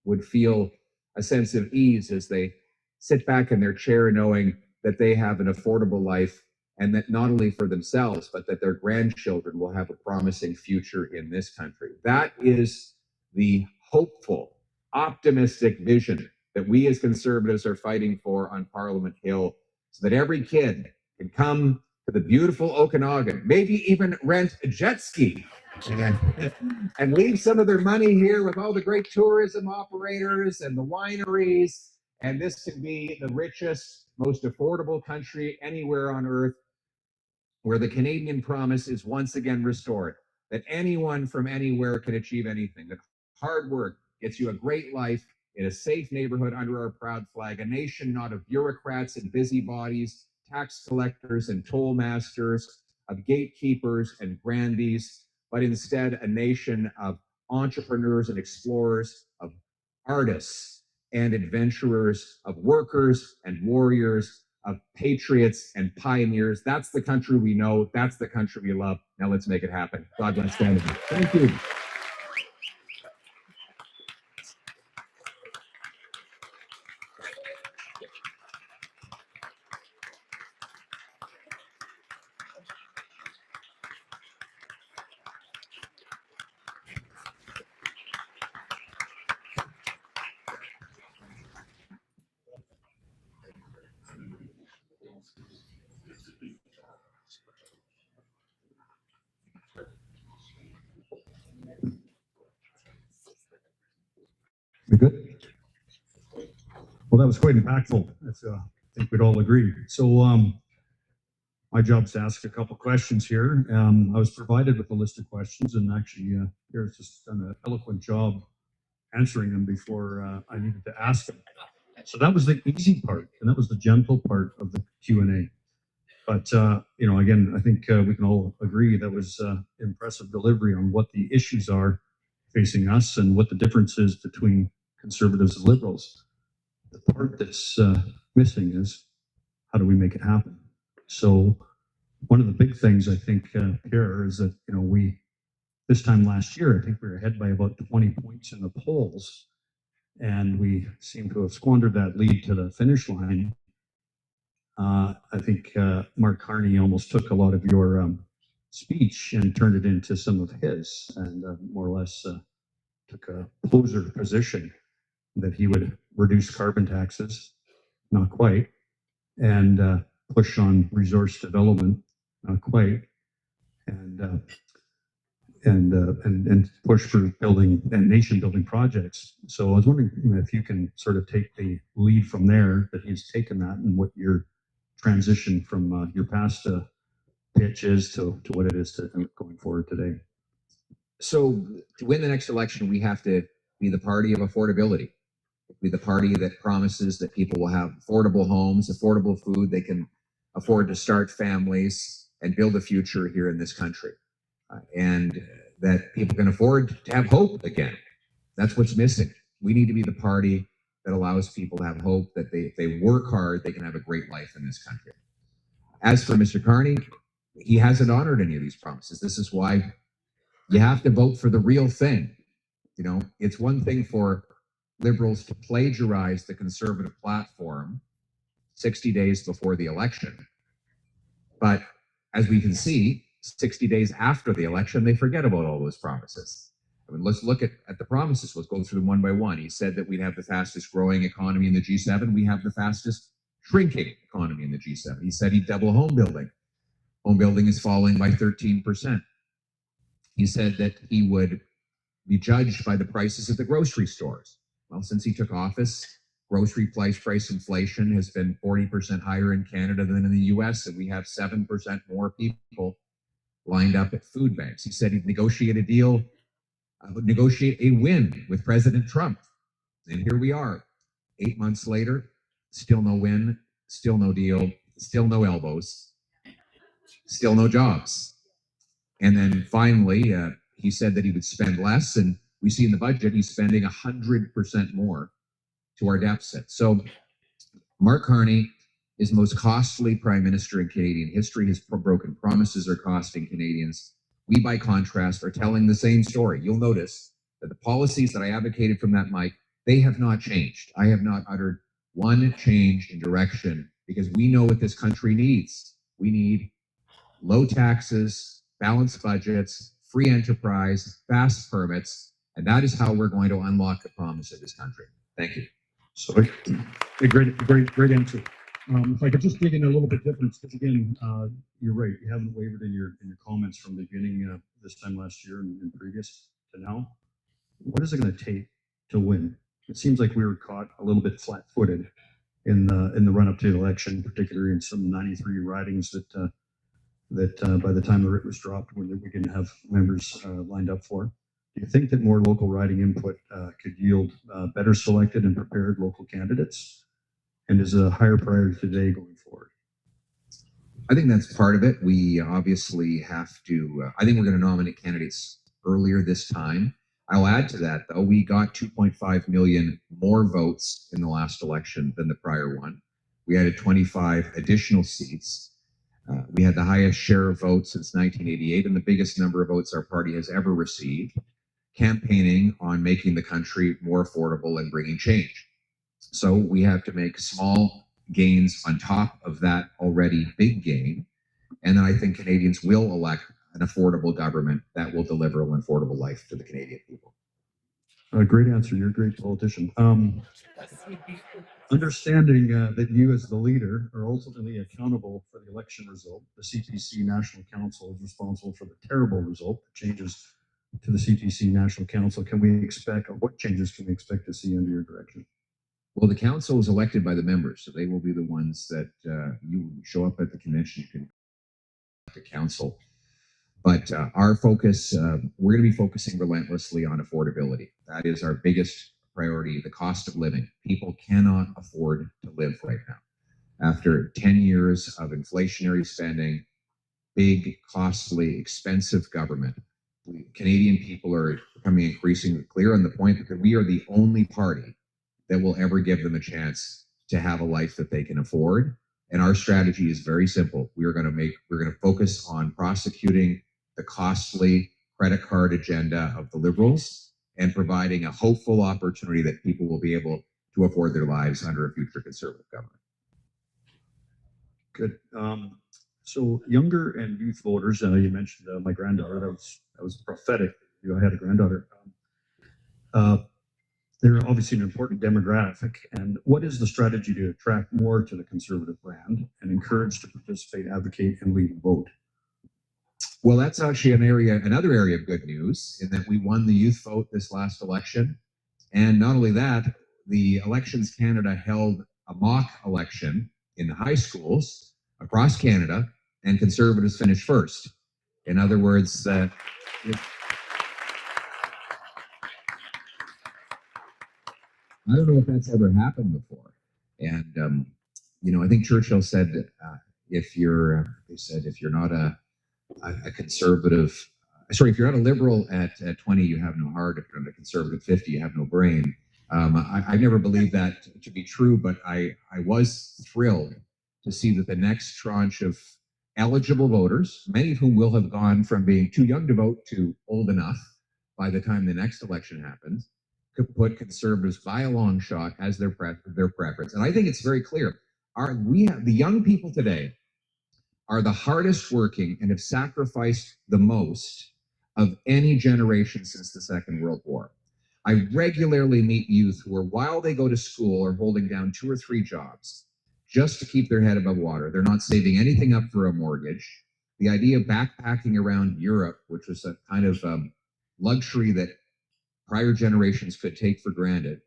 would feel a sense of ease as they sit back in their chair knowing that they have an affordable life, and that not only for themselves, but that their grandchildren will have a promising future in this country. That is the hopeful, optimistic vision that we as Conservatives are fighting for on Parliament Hill, so that every kid can come to the beautiful Okanagan, maybe even rent a jet ski and leave some of their money here with all the great tourism operators and the wineries. And this can be the richest, most affordable country anywhere on earth, where the Canadian promise is once again restored, that anyone from anywhere can achieve anything, that hard work gets you a great life in a safe neighborhood under our proud flag, a nation not of bureaucrats and busybodies, tax collectors and toll masters, of gatekeepers and grandees, but instead a nation of entrepreneurs and explorers, of artists and adventurers, of workers and warriors, of patriots and pioneers. That's the country we know. That's the country we love. Now let's make it happen. God bless Canada. Thank you.
We good? Well, that was quite impactful. I think we'd all agree. So my job's to ask a couple questions here. I was provided with a list of questions, and actually Pierre's just done an eloquent job answering them before I needed to ask them. So that was the easy part, and that was the gentle part of the Q&A. But again, I think we can all agree that was impressive delivery on what the issues are facing us and what the difference is between Conservatives and Liberals. The part that's missing is how do we make it happen? So one of the big things I think, Pierre, is that we this time last year, I think we were ahead by about 20 points in the polls, and we seem to have squandered that lead to the finish line. I think Mark Carney almost took a lot of your speech and turned it into some of his, and more or less took a poser position that he would reduce carbon taxes, not quite, and push on resource development, not quite, and push for building and nation building projects. So I was wondering if you can sort of take the lead from there, that he's taken that, and what your transition from your past pitch is to what it is to going forward today.
So to win the next election, we have to be the party of affordability. Be the party that promises that people will have affordable homes, affordable food, they can afford to start families and build a future here in this country. And that people can afford to have hope again. That's what's missing. We need to be the party that allows people to have hope, that if they work hard, they can have a great life in this country. As for Mr. Carney, he hasn't honored any of these promises. This is why you have to vote for the real thing. It's one thing for Liberals to plagiarize the Conservative platform 60 days before the election. But as we can see, 60 days after the election, they forget about all those promises. I mean, let's look at the promises. Let's go through them one by one. He said that we'd have the fastest growing economy in the G7. We have the fastest shrinking economy in the G7. He said he'd double home building. Home building is falling by 13%. He said that he would be judged by the prices at the grocery stores. Well, since he took office, grocery price inflation has been 40% higher in Canada than in the US, and we have 7% more people lined up at food banks. He said he'd negotiate a win with President Trump. And here we are, 8 months later, still no win, still no deal, still no elbows, still no jobs. And then finally, he said that he would spend less, and we see in the budget he's spending 100% more to our deficit. So Mark Carney is the most costly prime minister in Canadian history. His broken promises are costing Canadians. We, by contrast, are telling the same story. You'll notice that the policies that I advocated from that mic, they have not changed. I have not uttered one change in direction because we know what this country needs. We need low taxes, balanced budgets, free enterprise, fast permits, and that is how we're going to unlock the promise of this country. Thank you.
So, a great answer. If I could just dig in a little bit different, because again, you're right. You haven't wavered in your comments from the beginning this time last year and previous to now. What is it going to take to win? It seems like we were caught a little bit flat-footed in the run-up to the election, particularly in some 93 ridings that by the time the writ was dropped, we didn't have members lined up for. Do you think that more local riding input could yield better selected and prepared local candidates? And is a higher priority today going forward?
I think that's part of it. We obviously have to, I think we're going to nominate candidates earlier this time. I'll add to that, though, we got 2.5 million more votes in the last election than the prior one. We added 25 additional seats. We had the highest share of votes since 1988 and the biggest number of votes our party has ever received, campaigning on making the country more affordable and bringing change. So we have to make small gains on top of that already big gain. And then I think Canadians will elect an affordable government that will deliver an affordable life to the Canadian people.
Great answer. You're a great politician. Understanding that you as the leader are ultimately accountable for the election result, the CTC National Council is responsible for the terrible result, the changes to the CTC National Council. Can we expect, or what changes can we expect to see under your direction?
Well, the council is elected by the members, so they will be the ones that you show up at the convention, you can the council. But our focus, we're going to be focusing relentlessly on affordability. That is our biggest priority, the cost of living. People cannot afford to live right now. After 10 years of inflationary spending, big, costly, expensive government, Canadian people are becoming increasingly clear on the point that we are the only party that will ever give them a chance to have a life that they can afford. And our strategy is very simple. We're going to focus on prosecuting the costly credit card agenda of the Liberals and providing a hopeful opportunity that people will be able to afford their lives under a future Conservative government.
Good. So younger and youth voters, you mentioned my granddaughter, that was prophetic. I had a granddaughter. They're obviously an important demographic. And what is the strategy to attract more to the Conservative brand and encourage to participate, advocate, and lead and vote?
Well, that's actually another area of good news in that we won the youth vote this last election. And not only that, the Elections Canada held a mock election in the high schools across Canada, and Conservatives finished first. In other words, I don't know if that's ever happened before. And, I think Churchill said, if you're not a conservative, if you're not a liberal at 20, you have no heart. If you're not a conservative 50, you have no brain. I never believed that to be true, but I was thrilled to see that the next tranche of eligible voters, many of whom will have gone from being too young to vote to old enough by the time the next election happens, could put Conservatives by a long shot as their preference. And I think it's very clear. The young people today are the hardest working and have sacrificed the most of any generation since the Second World War. I regularly meet youth who are, while they go to school, are holding down 2 or 3 jobs just to keep their head above water. They're not saving anything up for a mortgage. The idea of backpacking around Europe, which was a kind of luxury that prior generations could take for granted,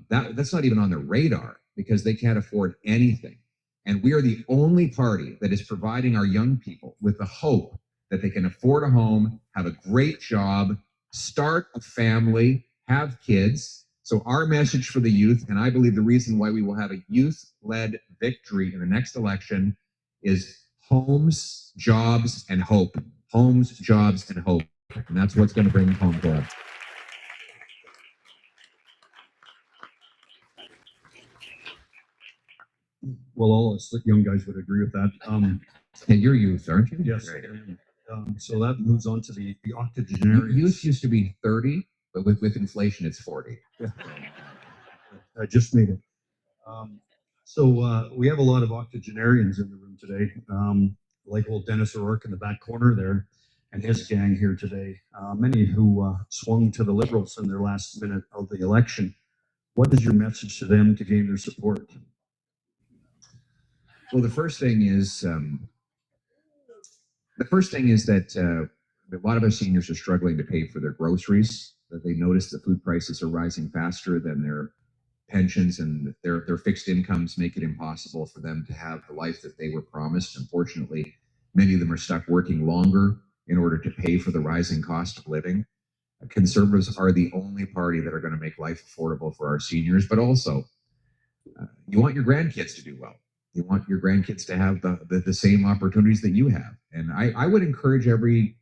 that's not even on their radar because they can't afford anything. And we are the only party that is providing our young people with the hope that they can afford a home, have a great job, start a family, have kids. So our message for the youth, and I believe the reason why we will have a youth-led victory in the next election, is homes, jobs, and hope. Homes, jobs, and hope. And that's what's going to bring home to us.
Well, all us young guys would agree with that.
And you're youth, aren't you?
Yes.
Right.
So that moves on to the octogenarians.
Youth used to be 30, but with inflation, it's 40.
I just made it. So we have a lot of octogenarians in the room today, like old Dennis O'Rourke in the back corner there, and his gang here today. Many who swung to the Liberals in their last minute of the election. What is your message to them to gain their support?
Well, the first thing is that a lot of our seniors are struggling to pay for their groceries. That they notice the food prices are rising faster than their pensions, and their fixed incomes make it impossible for them to have the life that they were promised. Unfortunately, many of them are stuck working longer in order to pay for the rising cost of living. Conservatives are the only party that are going to make life affordable for our seniors, but also you want your grandkids to do well. You want your grandkids to have the same opportunities that you have. And I would encourage every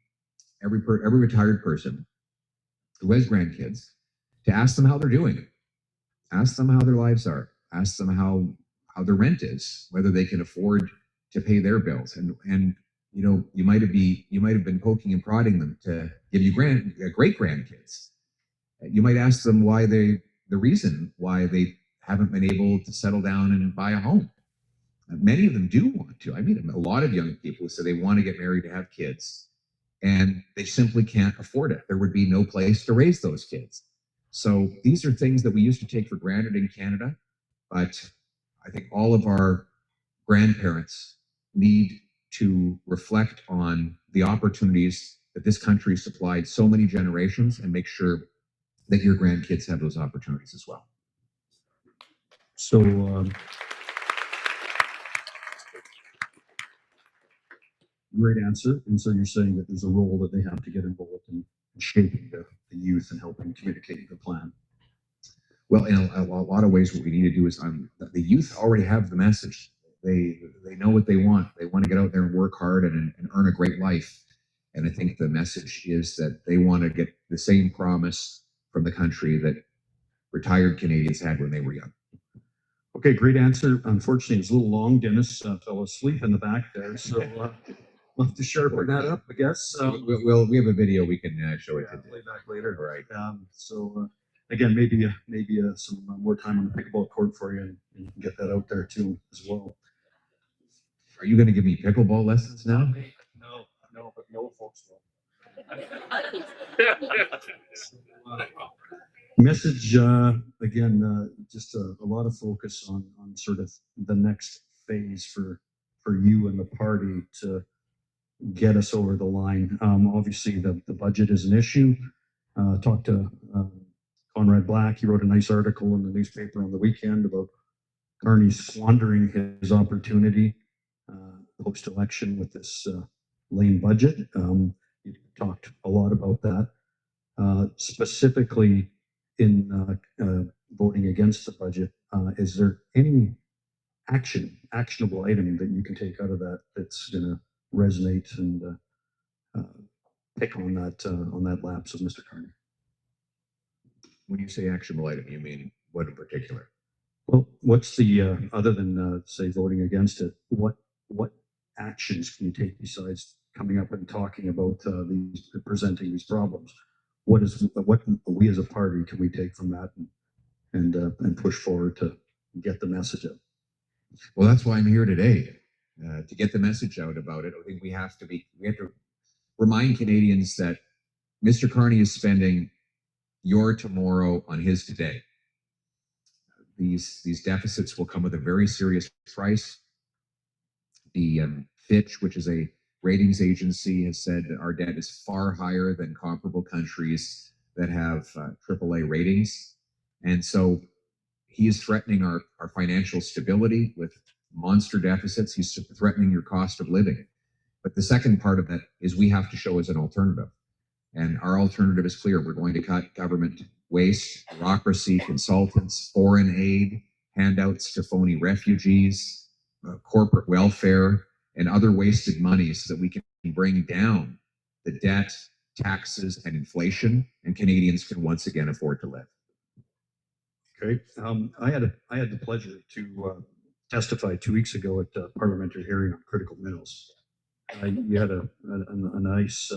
retired person who has grandkids to ask them how they're doing. Ask them how their lives are. Ask them how their rent is, whether they can afford to pay their bills. And you know, you might have been poking and prodding them to give you great grandkids. You might ask them the reason why they haven't been able to settle down and buy a home. Many of them do want to. I meet a lot of young people who say they want to get married to have kids, and they simply can't afford it. There would be no place to raise those kids. So these are things that we used to take for granted in Canada, but I think all of our grandparents need to reflect on the opportunities that this country supplied so many generations and make sure that your grandkids have those opportunities as well.
So great answer. And so you're saying that there's a role that they have to get involved in shaping the youth and helping communicate the plan.
Well, in a lot of ways, what we need to do is the youth already have the message. They know what they want. They want to get out there and work hard and earn a great life. And I think the message is that they want to get the same promise from the country that retired Canadians had when they were young.
Okay, great answer. Unfortunately, it's a little long. Dennis fell asleep in the back there, so we'll have to sharpen that up, I guess.
We have a video we can show it.
Play back later.
All right.
Again, maybe some more time on the pickleball court for you, and you can get that out there too as well.
Are you going to give me pickleball lessons now?
No, but no folks will. Message again, just a lot of focus on sort of the next phase for you and the party to get us over the line. Obviously, the budget is an issue. Talked to Conrad Black. He wrote a nice article in the newspaper on the weekend about Carney squandering his opportunity post-election with this lame budget. He talked a lot about that. Specifically in voting against the budget, is there any actionable item that you can take out of that that's going to resonate and pick on that lapse of Mr. Carney?
When you say actionable item, you mean what in particular?
Well, what's the other than say voting against it? What actions can you take besides coming up and talking about presenting these problems? What we as a party can we take from that and push forward to get the message out?
Well, that's why I'm here today, to get the message out about it. I think we have to remind Canadians that Mr. Carney is spending your tomorrow on his today. These deficits will come with a very serious price. The Fitch, which is a ratings agency, has said that our debt is far higher than comparable countries that have AAA ratings. And so he is threatening our financial stability with monster deficits. He's threatening your cost of living. But the second part of that is we have to show as an alternative. And our alternative is clear. We're going to cut government waste, bureaucracy, consultants, foreign aid, handouts to phony refugees, corporate welfare, and other wasted money so that we can bring down the debt, taxes, and inflation, and Canadians can once again afford to live.
Okay. I had the pleasure to testify 2 weeks ago at a parliamentary hearing on critical minerals. You had a nice,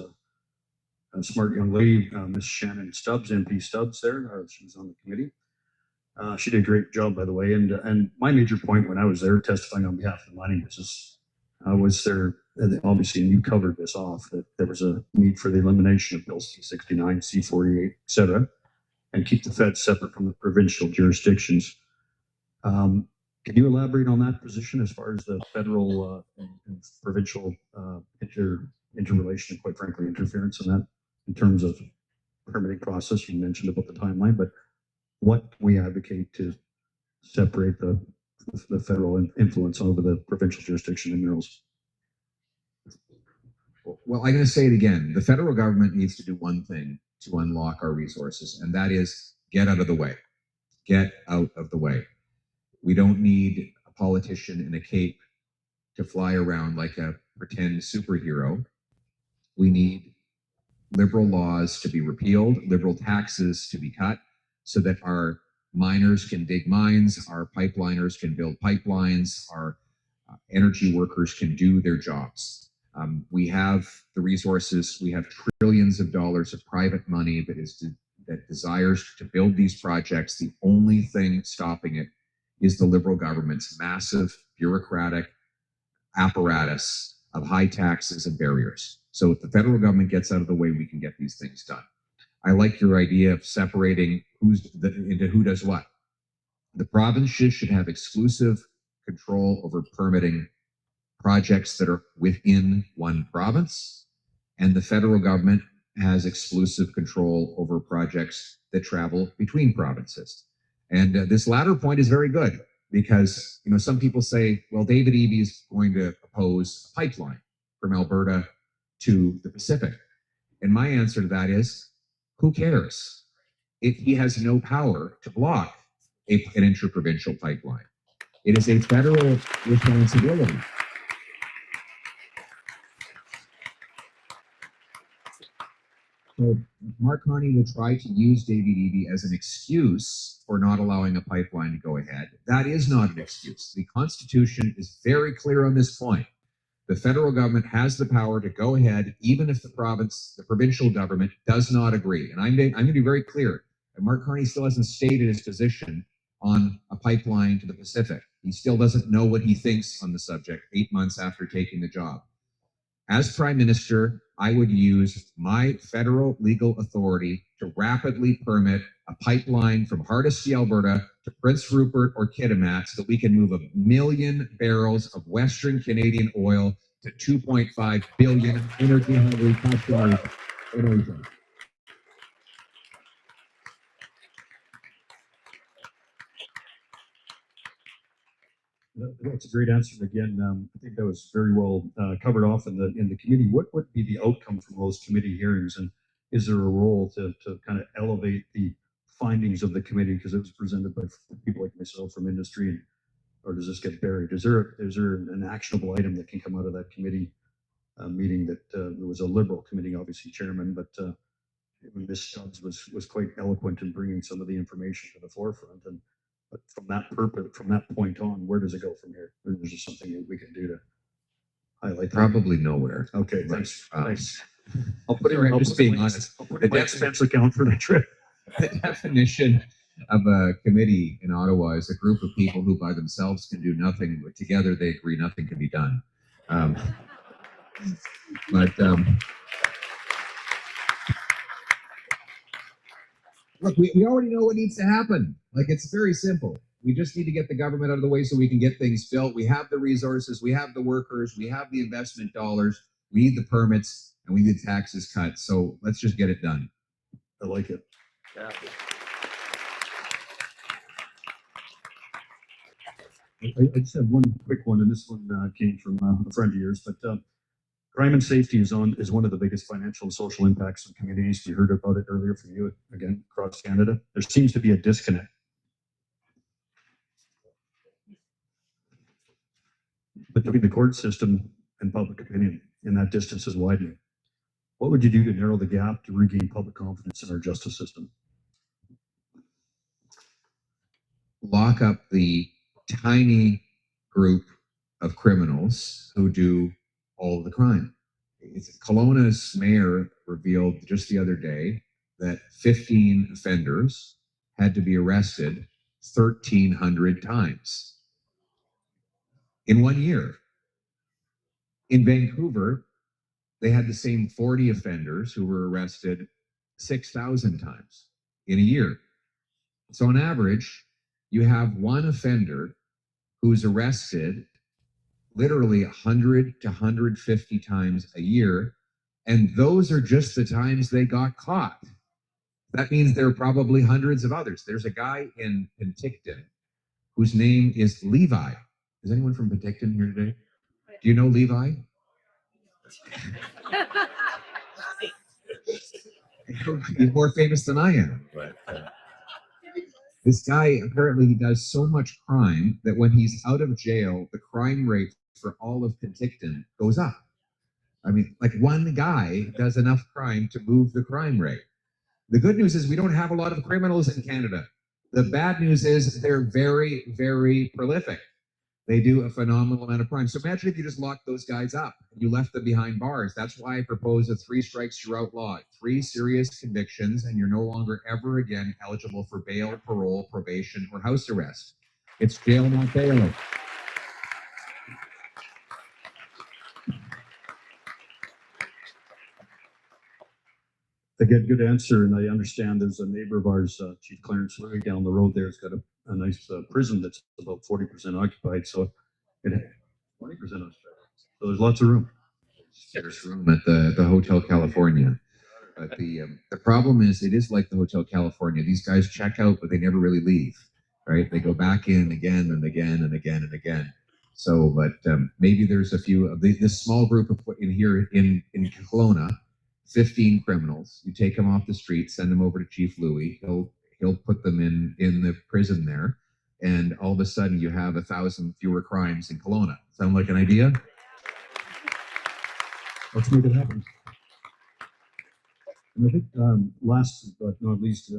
smart young lady, Miss Shannon Stubbs, MP Stubbs there. She was on the committee. She did a great job, by the way. And my major point when I was there testifying on behalf of the mining business was there, obviously, and you covered this off, that there was a need for the elimination of Bill C-69, C-48, et cetera, and keep the feds separate from the provincial jurisdictions. Can you elaborate on that position as far as the federal and provincial interrelation and, quite frankly, interference in that in terms of permitting process? You mentioned about the timeline, but what we advocate to separate the federal influence over the provincial jurisdiction in minerals?
Well, I'm going to say it again. The federal government needs to do one thing to unlock our resources, and that is get out of the way. Get out of the way. We don't need a politician in a cape to fly around like a pretend superhero. We need liberal laws to be repealed, liberal taxes to be cut, so that our miners can dig mines, our pipeliners can build pipelines, our energy workers can do their jobs. We have the resources. We have trillions of dollars of private money that desires to build these projects. The only thing stopping it is the Liberal government's massive bureaucratic apparatus of high taxes and barriers. So if the federal government gets out of the way, we can get these things done. I like your idea of separating into who does what. The provinces should have exclusive control over permitting projects that are within one province, and the federal government has exclusive control over projects that travel between provinces. And this latter point is very good because, you know, some people say, well, David Eby is going to oppose a pipeline from Alberta to the Pacific. And my answer to that is, who cares? He has no power to block an interprovincial pipeline. It is a federal responsibility. So Mark Carney will try to use David Eby as an excuse for not allowing a pipeline to go ahead. That is not an excuse. The Constitution is very clear on this point. The federal government has the power to go ahead, even if the provincial government does not agree. And I'm going to be very clear. And Mark Carney still hasn't stated his position on a pipeline to the Pacific. He still doesn't know what he thinks on the subject 8 months after taking the job. As Prime Minister, I would use my federal legal authority to rapidly permit a pipeline from Hardisty, Alberta to Prince Rupert or Kitimat so that we can move 1 million barrels of Western Canadian oil to 2.5 billion energy-hungry customers in Asia.
That's a great answer. Again, I think that was very well covered off in the committee. What would be the outcome from those committee hearings, and is there a role to kind of elevate the findings of the committee because it was presented by people like myself from industry, or does this get buried? Is there an actionable item that can come out of that committee meeting? That there was a Liberal committee, obviously chairman, but Ms. Stubbs was quite eloquent in bringing some of the information to the forefront. But from that point on, where does it go from here? Or is there something that we can do to highlight that?
Probably nowhere.
Okay, thanks. Thanks.
I'll put it. Just being honest.
I'll put it in my expense account for the trip.
The definition of a committee in Ottawa is a group of people who by themselves can do nothing, but together they agree nothing can be done. Look, we already know what needs to happen. Like, it's very simple. We just need to get the government out of the way so we can get things built. We have the resources, we have the workers, we have the investment dollars, we need the permits, and we need taxes cut. So let's just get it done.
I like it.
Yeah.
I just have one quick one, and this one came from a friend of yours, but crime and safety is one of the biggest financial and social impacts of communities. We heard about it earlier from you, again, across Canada. There seems to be a disconnect between the court system and public opinion, and that distance is widening. What would you do to narrow the gap to regain public confidence in our justice system?
Lock up the tiny group of criminals who do all of the crime. Kelowna's mayor revealed just the other day that 15 offenders had to be arrested 1,300 times in 1 year. In Vancouver, they had the same 40 offenders who were arrested 6,000 times in a year. So on average, you have one offender who's arrested literally 100 to 150 times a year. And those are just the times they got caught. That means there are probably hundreds of others. There's a guy in Penticton whose name is Levi. Is anyone from Penticton here today? Do you know Levi? He's more famous than I am. But this guy, apparently he does so much crime that when he's out of jail, the crime rate for all of Penticton goes up. I mean, like one guy does enough crime to move the crime rate. The good news is we don't have a lot of criminals in Canada. The bad news is they're very, very prolific. They do a phenomenal amount of crime. So imagine if you just locked those guys up and you left them behind bars. That's why I propose a 3 strikes you're outlawed, 3 serious convictions, and you're no longer ever again eligible for bail, parole, probation, or house arrest. It's jail, not bail.
I get good answer, and I understand there's a neighbor of ours, Chief Clarence Louis, down the road there. It's got a nice prison that's about 40% occupied. So it 20% occupied. So there's lots of room.
There's room at the Hotel California. But the problem is, it is like the Hotel California. These guys check out, but they never really leave, right? They go back in again and again and again and again. So, but maybe there's a few of this small group of in here in Kelowna, 15 criminals. You take them off the street, send them over to Chief Louis. He'll put them in the prison there, and all of a sudden you have 1,000 fewer crimes in Kelowna. Sound like an idea?
Let's make it happen. And I think last but not least,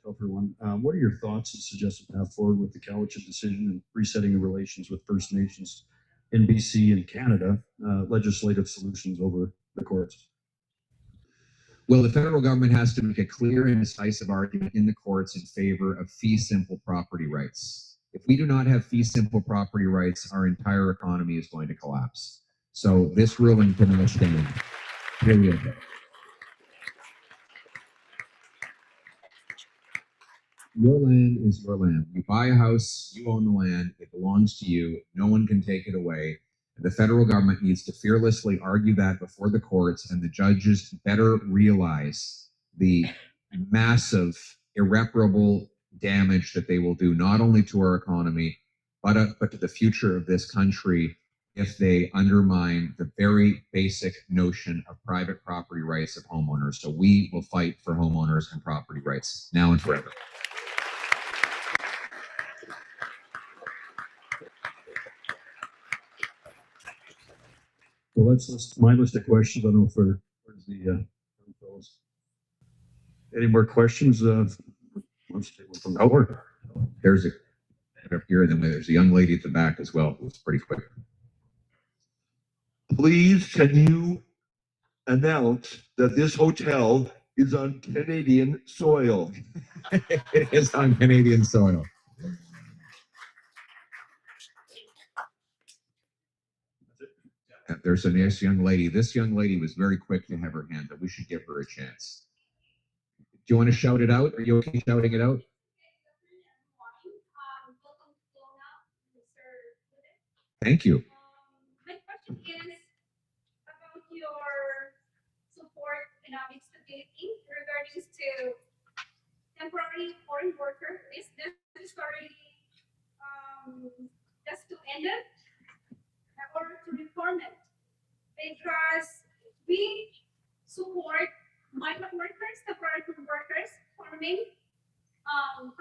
tougher one, what are your thoughts and suggested path forward with the Cowichan decision and resetting the relations with First Nations in BC and Canada, legislative solutions over the courts?
Well, the federal government has to make a clear and decisive argument in the courts in favor of fee simple property rights. If we do not have fee simple property rights, our entire economy is going to collapse. So this ruling cannot stand. Period. Your land is your land. You buy a house, you own the land, it belongs to you, no one can take it away. The federal government needs to fearlessly argue that before the courts, and the judges better realize the massive, irreparable damage that they will do, not only to our economy, but to the future of this country if they undermine the very basic notion of private property rights of homeowners. So we will fight for homeowners and property rights now and forever.
Well, that's my list of questions. I don't know if where's the fellows. Any more questions? Let's take one from the board.
There's a up here, and then there's a young lady at the back as well. It's pretty quick.
Please, can you announce that this hotel is on Canadian soil?
It is on Canadian soil. There's a nice young lady. This young lady was very quick to have her hand up. We should give her a chance. you want to shout it out? Are you okay shouting it out? Thank you.
My question is about your support and stability regarding to temporary foreign worker. Is this already just to end it or to reform it? Because we support migrant workers, temporary workers, farming,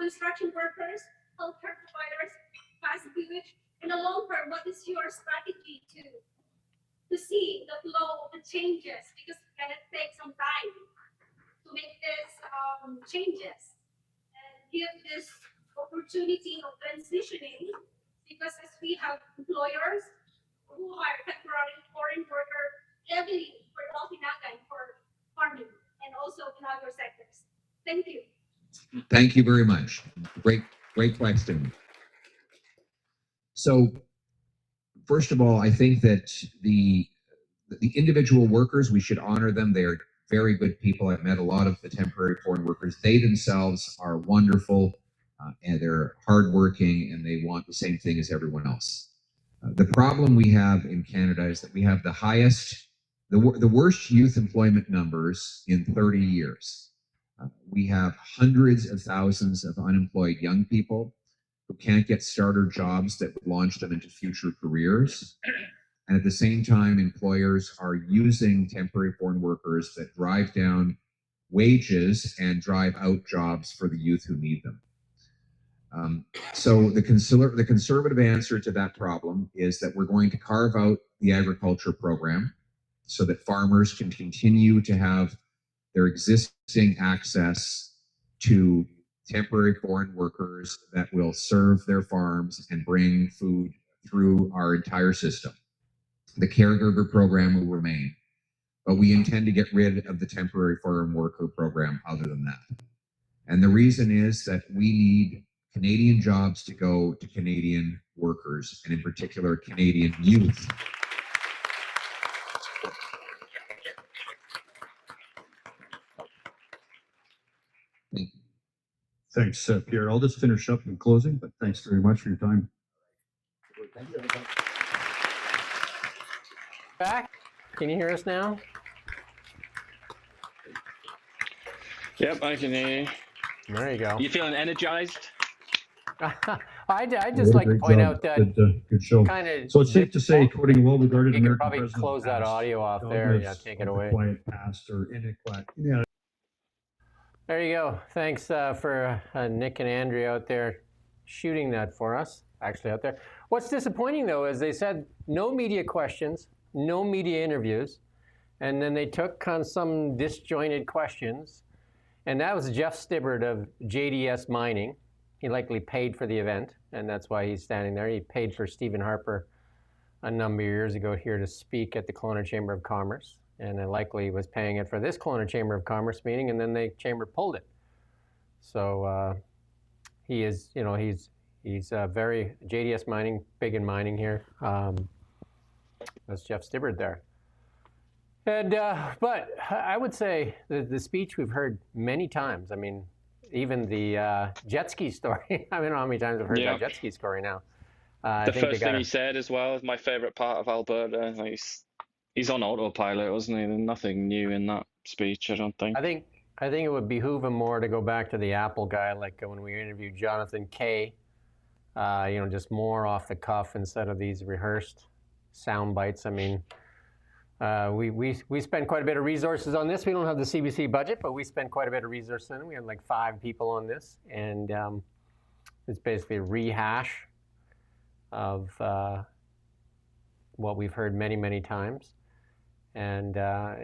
construction workers, healthcare providers, fast food. In the long term, what is your strategy to see the flow of the changes? Because it's gonna take some time to make this changes and give this opportunity of transitioning. Because as we have employers who hire temporary foreign worker heavily for Okinagan for farming and also in other sectors. Thank you.
Thank you very much. Great question. So, first of all, I think that the individual workers, we should honor them. They are very good people. I've met a lot of the temporary foreign workers. They themselves are wonderful and they're hardworking and they want the same thing as everyone else. The problem we have in Canada is that we have the highest, the worst youth employment numbers in 30 years. We have hundreds of thousands of unemployed young people who can't get starter jobs that would launch them into future careers. And at the same time, employers are using temporary foreign workers that drive down wages and drive out jobs for the youth who need them. So the conservative answer to that problem is that we're going to carve out the agriculture program so that farmers can continue to have their existing access to temporary foreign workers that will serve their farms and bring food through our entire system. The caregiver program will remain, but we intend to get rid of the temporary foreign worker program other than that. And the reason is that we need Canadian jobs to go to Canadian workers, and in particular, Canadian youth. Thank you.
Thanks, Pierre. I'll just finish up in closing, but thanks very much for your time.
Back? Can you hear us now?
Yep, I can hear you.
There you go.
You feeling energized?
I just like to point out that
good show. So it's safe to say, quoting a well-regarded
you can
American
probably
president,
close that audio off there. Yeah, take it away.
Quiet past or inequality. Yeah.
There you go. Thanks for Nick and Andrea out there shooting that for us. Actually, out there. What's disappointing though is they said no media questions, no media interviews, and then they took on some disjointed questions, and that was Jeff Stibbard of JDS Mining. He likely paid for the event, and that's why he's standing there. He paid for Stephen Harper a number of years ago here to speak at the Kelowna Chamber of Commerce, and likely was paying it for this Kelowna Chamber of Commerce meeting, and then the chamber pulled it. So he is, you know, he's very JDS Mining, big in mining here. That's Jeff Stibbard there. And but I would say the speech we've heard many times. I mean, even the jet ski story. I don't know how many times I've heard that jet ski story now.
The first thing he said as well is my favorite part of Alberta. Like he's on autopilot, wasn't he? There's nothing new in that speech, I don't think.
I think it would behoove him more to go back to the Apple guy, like when we interviewed Jonathan Kay. You know, just more off the cuff instead of these rehearsed sound bites. I mean, we spend quite a bit of resources on this. We don't have the CBC budget, but we spend quite a bit of resources on it. We had like 5 people on this, and it's basically a rehash of what we've heard many, many times, and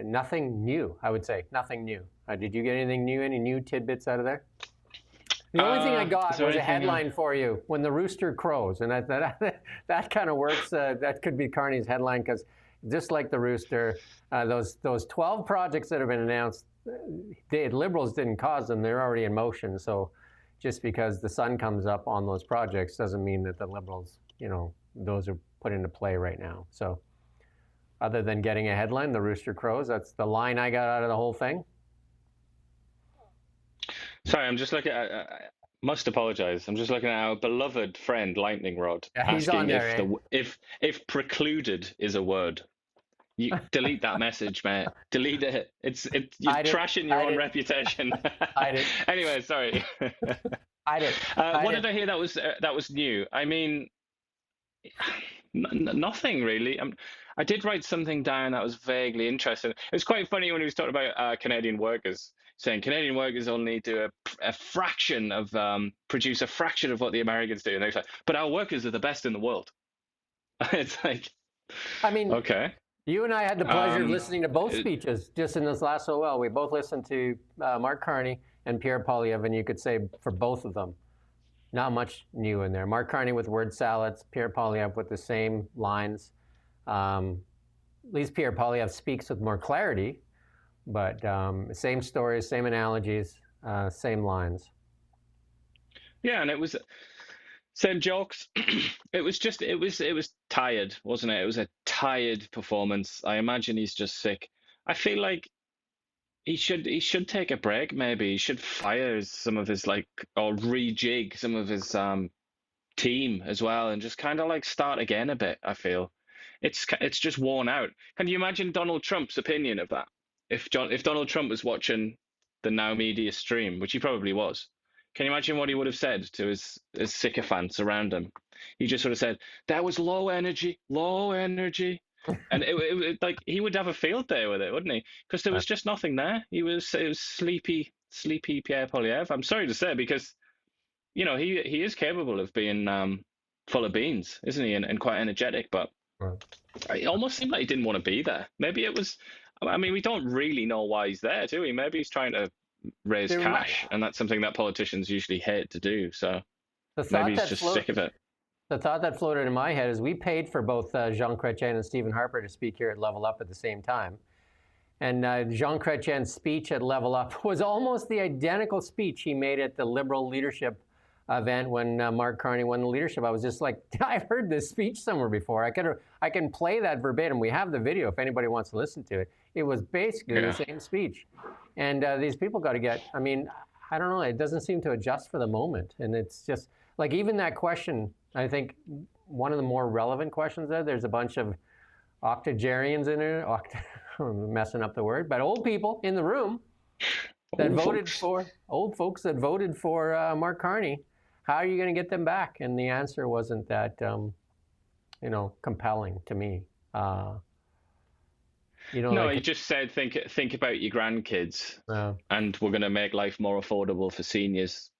nothing new. I would say nothing new. Did you get anything new? Any new tidbits out of there? The only thing I got was a headline for you: when the rooster crows, and that kind of works. That could be Carney's headline, because just like the rooster, those 12 projects that have been announced, the Liberals didn't cause them; they're already in motion. So, just because the sun comes up on those projects doesn't mean that the Liberals, you know, those are put into play right now. So, other than getting a headline, the rooster crows. That's the line I got out of the whole thing.
Sorry, I'm just looking at. I must apologize. I'm just looking at our beloved friend Lightning Rod
Yeah, he's on
asking
there,
if precluded is a word. You delete that message, mate. Delete it. You're
Hide it.
trashing your
Hide
own
it.
reputation.
Hide it.
Anyway, sorry.
Hide it.
What did I hear that was new? I mean, nothing really. I did write something down that was vaguely interesting. It was quite funny when he was talking about Canadian workers, saying Canadian workers only do a fraction of produce a fraction of what the Americans do, and they're like, but our workers are the best in the world. It's like,
I mean,
okay.
You and I had the pleasure of listening to both speeches just in this last OL. We both listened to Mark Carney and Pierre Poilievre, and you could say for both of them, not much new in there. Mark Carney with word salads, Pierre Poilievre with the same lines. At least Pierre Poilievre speaks with more clarity, but same stories, same analogies, same lines.
Yeah, and it was same jokes. It was tired, wasn't it? It was a tired performance. I imagine he's just sick. I feel like he should take a break. Maybe he should fire some of his or rejig some of his team as well, and just kind of start again a bit. I feel it's just worn out. Can you imagine Donald Trump's opinion of that? If Donald Trump was watching the Now Media stream, which he probably was, can you imagine what he would have said to his sycophants around him? He just sort of said, "That was low energy," and it he would have a field day with it, wouldn't he? Because there was just nothing there. It was sleepy Pierre Poilievre. I'm sorry to say, because he is capable of being full of beans, isn't he, and quite energetic, but it almost seemed like he didn't want to be there. Maybe it was. I mean, we don't really know why he's there, do we? Maybe he's trying to raise cash, and that's something that politicians usually hate to do. So maybe he's just sick of it.
The thought that floated in my head is we paid for both Jean Chrétien and Stephen Harper to speak here at Level Up at the same time. And Jean Chrétien's speech at Level Up was almost the identical speech he made at the Liberal leadership event when Mark Carney won the leadership. I was just like, I've heard this speech somewhere before. I can play that verbatim. We have the video if anybody wants to listen to it. It was basically the same speech. And these people got to get, I mean, I don't know, it doesn't seem to adjust for the moment. And it's just, like even that question, I think one of the more relevant questions there's a bunch of octogenarians in it, I'm messing up the word, but old people in the room that old folks that voted for Mark Carney. How are you going to get them back? And the answer wasn't that, compelling to me.
No, he just said, think about your grandkids, and we're going to make life more affordable for seniors.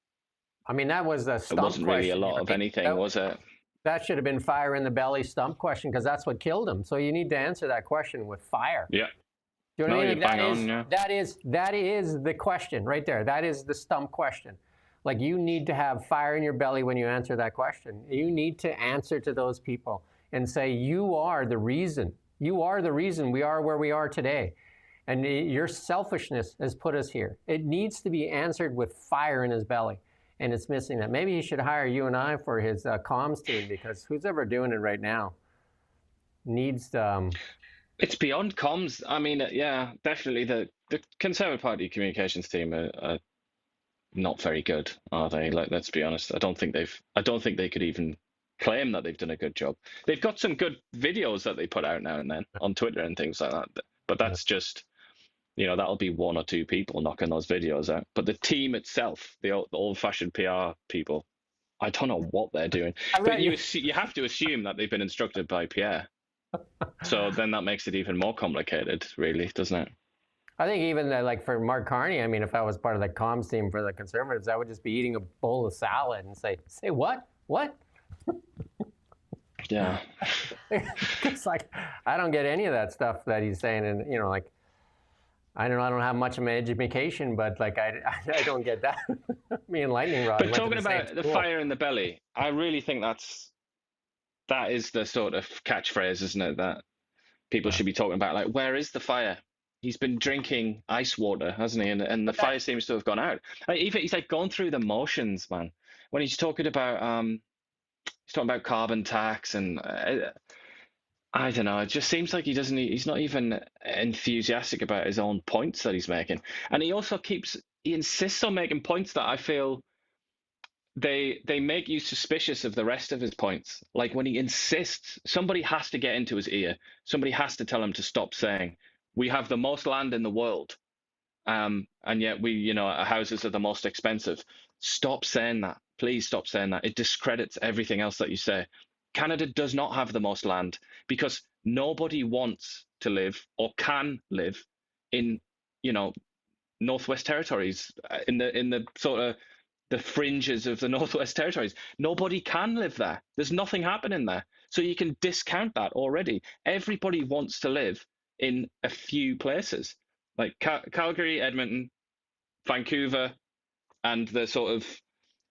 I mean, that was a stump question.
It wasn't really a lot of anything, was it?
That should have been fire in the belly stump question, because that's what killed him. So you need to answer that question with fire.
Yeah.
Do you know what I mean? That is the question right there. That is the stump question. Like, you need to have fire in your belly when you answer that question. You need to answer to those people and say, you are the reason. You are the reason we are where we are today. And your selfishness has put us here. It needs to be answered with fire in his belly. And it's missing that. Maybe he should hire you and I for his comms team, because who's ever doing it right now needs to...
It's beyond comms. I mean, yeah, definitely the Conservative Party communications team are not very good, are they? Like, let's be honest. I don't think they could even claim that they've done a good job. They've got some good videos that they put out now and then on Twitter and things like that. But that's just, that'll be one or two people knocking those videos out. But the team itself, the old-fashioned PR people, I don't know what they're doing. But you have to assume that they've been instructed by Pierre. So then that makes it even more complicated, really, doesn't it?
I think even for Mark Carney, I mean, if I was part of the comms team for the Conservatives, I would just be eating a bowl of salad and say what? What?
Yeah.
It's like, I don't get any of that stuff that he's saying. And, I don't have much of an education, but I don't get that. Me and Lightning Rod.
But talking about the fire in the belly, I really think that is the sort of catchphrase, isn't it? That people should be talking about. Where is the fire? He's been drinking ice water, hasn't he? And the fire seems to have gone out. He's gone through the motions, man. When he's talking about carbon tax, and I don't know. It just seems like he's not even enthusiastic about his own points that he's making. And he also keeps he insists on making points that I feel they make you suspicious of the rest of his points. Like when he insists, somebody has to get into his ear. Somebody has to tell him to stop saying, we have the most land in the world. And yet our houses are the most expensive. Stop saying that. Please stop saying that. It discredits everything else that you say. Canada does not have the most land because nobody wants to live or can live in, Northwest Territories, in the sort of the fringes of the Northwest Territories. Nobody can live there. There's nothing happening there. So you can discount that already. Everybody wants to live in a few places, like Calgary, Edmonton, Vancouver, and the sort of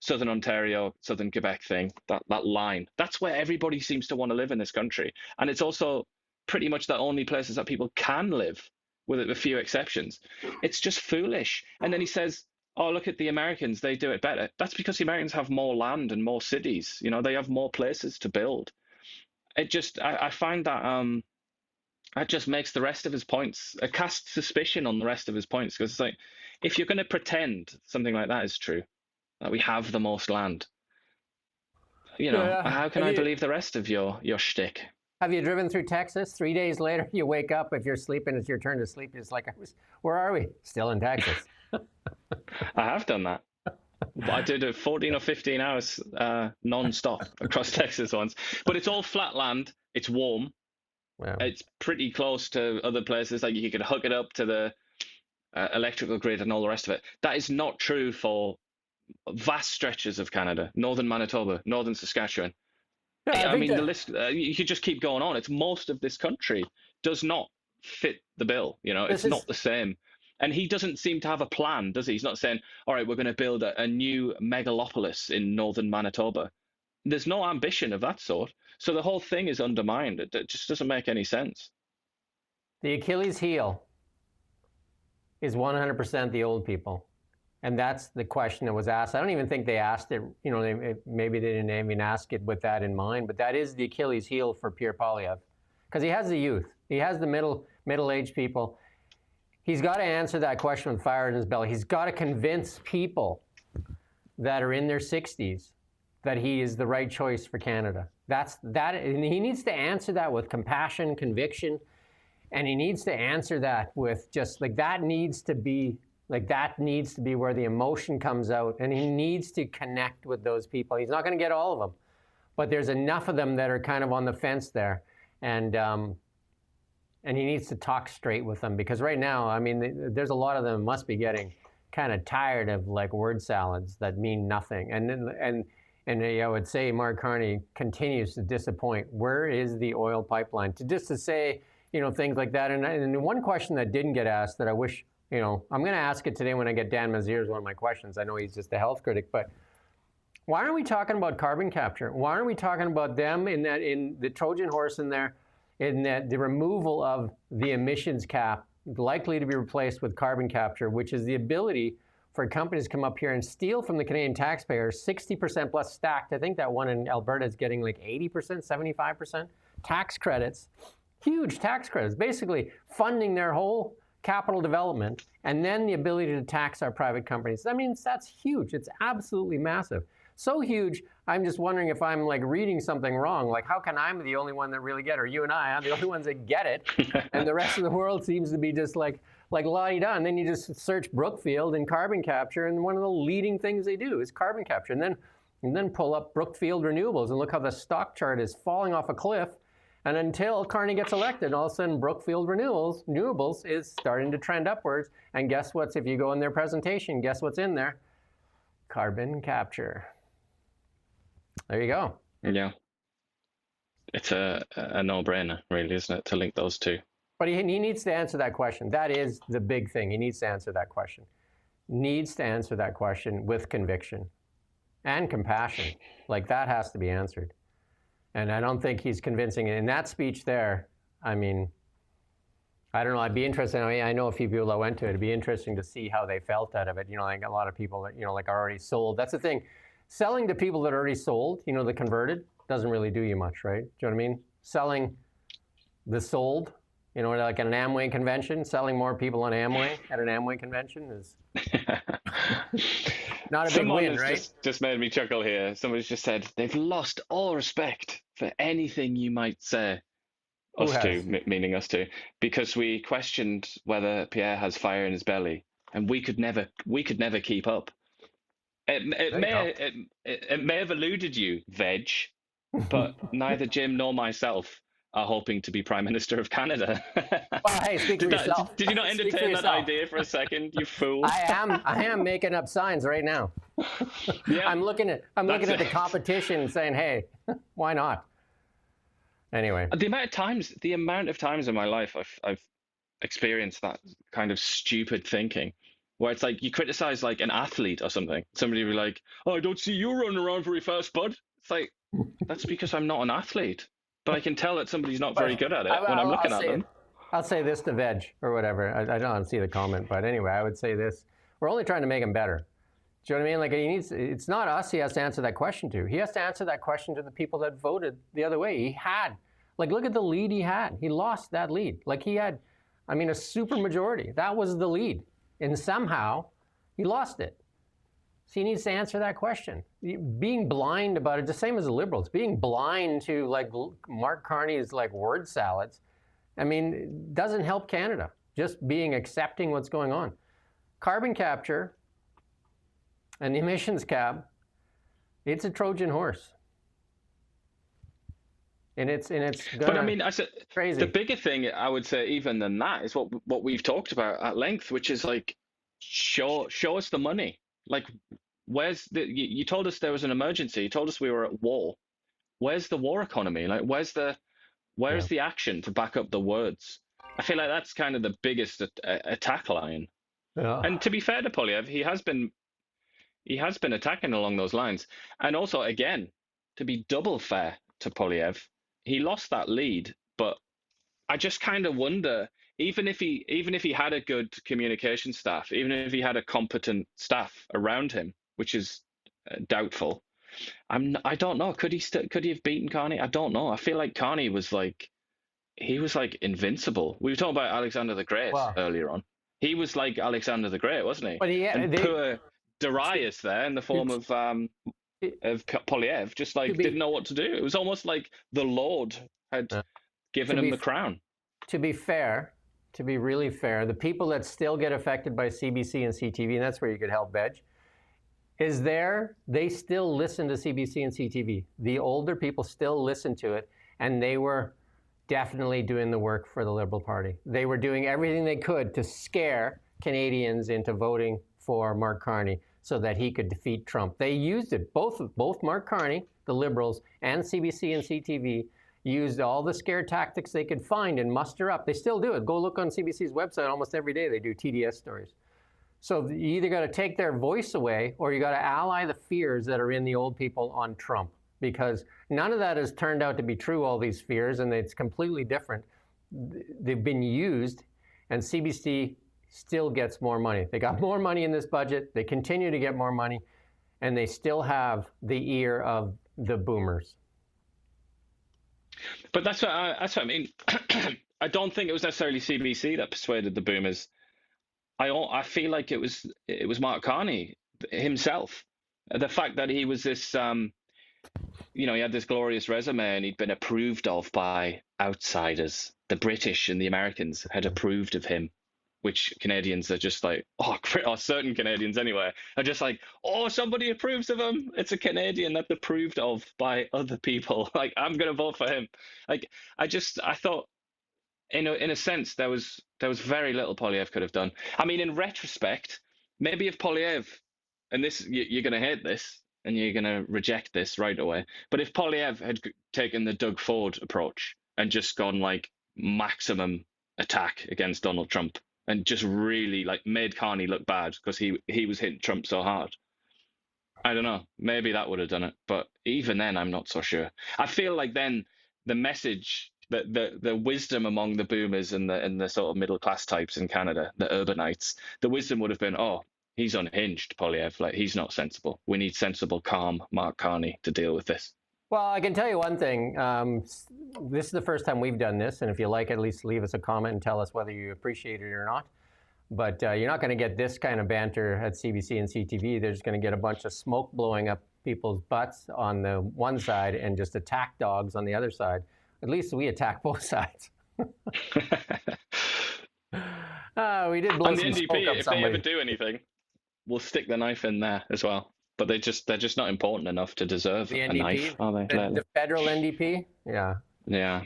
Southern Ontario, Southern Quebec thing, that line. That's where everybody seems to want to live in this country. And it's also pretty much the only places that people can live, with a few exceptions. It's just foolish. And then he says, oh, look at the Americans, they do it better. That's because the Americans have more land and more cities. They have more places to build. I find that that just makes the rest of his points, casts suspicion on the rest of his points. Because it's like, if you're going to pretend something like that is true, that we have the most land, how can I believe the rest of your shtick?
Have you driven through Texas? 3 days later, you wake up. If you're sleeping, it's your turn to sleep. It's like, where are we? Still in Texas.
I have done that. I did a 14 or 15 hours non-stop across Texas once. But it's all flat land. It's warm. Wow. It's pretty close to other places. Like you could hook it up to the electrical grid and all the rest of it. That is not true for vast stretches of Canada. Northern Manitoba, northern Saskatchewan. Yeah, I mean, the list, you could just keep going on. It's most of this country does not fit the bill. It's not the same. And he doesn't seem to have a plan, does he? He's not saying, all right, we're going to build a new megalopolis in northern Manitoba. There's no ambition of that sort. So the whole thing is undermined. It just doesn't make any sense.
The Achilles heel is 100% the old people. And that's the question that was asked. I don't even think they asked it, maybe they didn't even ask it with that in mind, but that is the Achilles heel for Pierre Poilievre. Because he has the youth. He has the middle-aged people. He's got to answer that question with fire in his belly. He's got to convince people that are in their 60s that he is the right choice for Canada. And he needs to answer that with compassion, conviction, and he needs to answer that with just that needs to be where the emotion comes out, and he needs to connect with those people. He's not going to get all of them, but there's enough of them that are kind of on the fence there, and he needs to talk straight with them, because right now, I mean, there's a lot of them must be getting kind of tired of word salads that mean nothing, and I would say Mark Carney continues to disappoint. Where is the oil pipeline? To say things like that, and one question that didn't get asked that I wish. I'm going to ask it today when I get Dan Mazier's one of my questions. I know he's just a health critic, but why aren't we talking about carbon capture? Why aren't we talking about them in the Trojan horse in there, in that the removal of the emissions cap likely to be replaced with carbon capture, which is the ability for companies to come up here and steal from the Canadian taxpayers 60% plus stacked. I think that one in Alberta is getting 80%, 75% tax credits, huge tax credits, basically funding their whole capital development, and then the ability to tax our private companies. I mean, that's huge. It's absolutely massive. So huge, I'm just wondering if I'm reading something wrong. How can I'm the only one that really get it? Or you and I are the only ones that get it, and the rest of the world seems to be just like la-di-da. And then you just search Brookfield and carbon capture, and one of the leading things they do is carbon capture. And then pull up Brookfield Renewables and look how the stock chart is falling off a cliff. And until Carney gets elected, all of a sudden Brookfield Renewables is starting to trend upwards. And guess what? If you go in their presentation, guess what's in there? Carbon capture. There you go.
Yeah. It's a no-brainer, really, isn't it, to link those two?
But he needs to answer that question. That is the big thing. He needs to answer that question. Needs to answer that question with conviction and compassion. That has to be answered. And I don't think he's convincing. In that speech there, I mean, I don't know. I'd be interested. I know a few people that went to it. It'd be interesting to see how they felt out of it. A lot of people that, are already sold. That's the thing. Selling to people that are already sold, the converted, doesn't really do you much, right? Do you know what I mean? Selling the sold You know, like at an Amway convention, selling more people on Amway at an Amway convention is not a big
Someone
win,
has
right?
just made me chuckle here. Somebody's just said they've lost all respect for anything you might say.
Who
Us two,
has?
meaning us two, because we questioned whether Pierre has fire in his belly, and we could never keep up. It may have eluded you, Veg, but neither Jim nor myself are hoping to be Prime Minister of Canada.
Well, hey, speak for yourself.
Did you not
Speak for
entertain that
yourself.
idea for a second, you fool?
I am making up signs right now.
Yeah,
I'm looking at the competition, saying, "Hey, why not?" Anyway,
the amount of times in my life I've experienced that kind of stupid thinking, where it's like you criticize like an athlete or something. Somebody will be like, "Oh, I don't see you running around very fast, bud." It's like, that's because I'm not an athlete, but I can tell that somebody's not very good at it when I'm looking at them.
I'll say this to Veg or whatever. I don't see the comment, but anyway, I would say this: we're only trying to make him better. Do you know what I mean? Like it's not us he has to answer that question to. He has to answer that question to the people that voted the other way. He had, like, look at the lead he had. He lost that lead. Like he had, I mean, a super majority. That was the lead. And somehow he lost it. So he needs to answer that question. Being blind about it, the same as the Liberals, being blind to like Mark Carney's like word salads, I mean, it doesn't help Canada. Just accepting what's going on. Carbon capture and the emissions cap, it's a Trojan horse. And it's
But I mean,
crazy.
The bigger thing I would say even than that is what we've talked about at length, which is like, show us the money. Like, where's you told us there was an emergency. You told us we were at war. Where's the war economy? Like, where's the action to back up the words? I feel like that's kind of the biggest attack line.
Yeah.
And to be fair to Poilievre, he has been attacking along those lines. And also, again, to be double fair to Poilievre, he lost that lead, but I just kind of wonder, even if he had a good communication staff, even if he had a competent staff around him, which is doubtful, I don't know. Could he have beaten Carney? I don't know. I feel like Carney was like invincible. We were talking about Alexander the Great earlier on. He was like Alexander the Great, wasn't he?
But
poor Darius there in the form of Poilievre just didn't know what to do. It was almost like the Lord had given him the crown.
To be fair, to be really fair, the people that still get affected by CBC and CTV, and that's where you could help Veg, they still listen to CBC and CTV. The older people still listen to it, and they were definitely doing the work for the Liberal Party. They were doing everything they could to scare Canadians into voting for Mark Carney so that he could defeat Trump. They used it. Both Mark Carney, the Liberals, and CBC and CTV used all the scare tactics they could find and muster up. They still do it. Go look on CBC's website. Almost every day they do TDS stories. So you either got to take their voice away or you got to ally the fears that are in the old people on Trump, because none of that has turned out to be true, all these fears, and it's completely different. They've been used, and CBC still gets more money. They got more money in this budget. They continue to get more money, and they still have the ear of the boomers.
But that's what I mean. I don't think it was necessarily CBC that persuaded the boomers. I feel like it was Mark Carney himself. The fact that he was this, he had this glorious resume and he'd been approved of by outsiders. The British and the Americans had approved of him, which Canadians are just like, or certain Canadians anyway, are just like, oh, somebody approves of him. It's a Canadian that's approved of by other people. Like, I'm going to vote for him. Like, I thought, in a sense, there was very little Poilievre could have done. I mean, in retrospect, maybe if Poilievre, and this, you're going to hate this, and you're going to reject this right away, but if Poilievre had taken the Doug Ford approach and just gone like maximum attack against Donald Trump and just really made Carney look bad because he was hitting Trump so hard, I don't know, maybe that would have done it. But even then, I'm not so sure. I feel like then the message, the wisdom among the boomers and the sort of middle class types in Canada, the urbanites, the wisdom would have been, oh, he's unhinged, Poilievre. Like, he's not sensible. We need sensible, calm Mark Carney to deal with this.
Well, I can tell you one thing. This is the first time we've done this, and if you like, at least leave us a comment and tell us whether you appreciate it or not. But you're not going to get this kind of banter at CBC and CTV. They're just going to get a bunch of smoke blowing up people's butts on the one side and just attack dogs on the other side. At least we attack both sides. We did blow
And the
some smoke
NDP,
up
if
somebody.
they ever do anything, we'll stick the knife in there as well. But they're just not important enough to deserve
The
a
NDP,
knife, are they?
the federal NDP, yeah.
Yeah.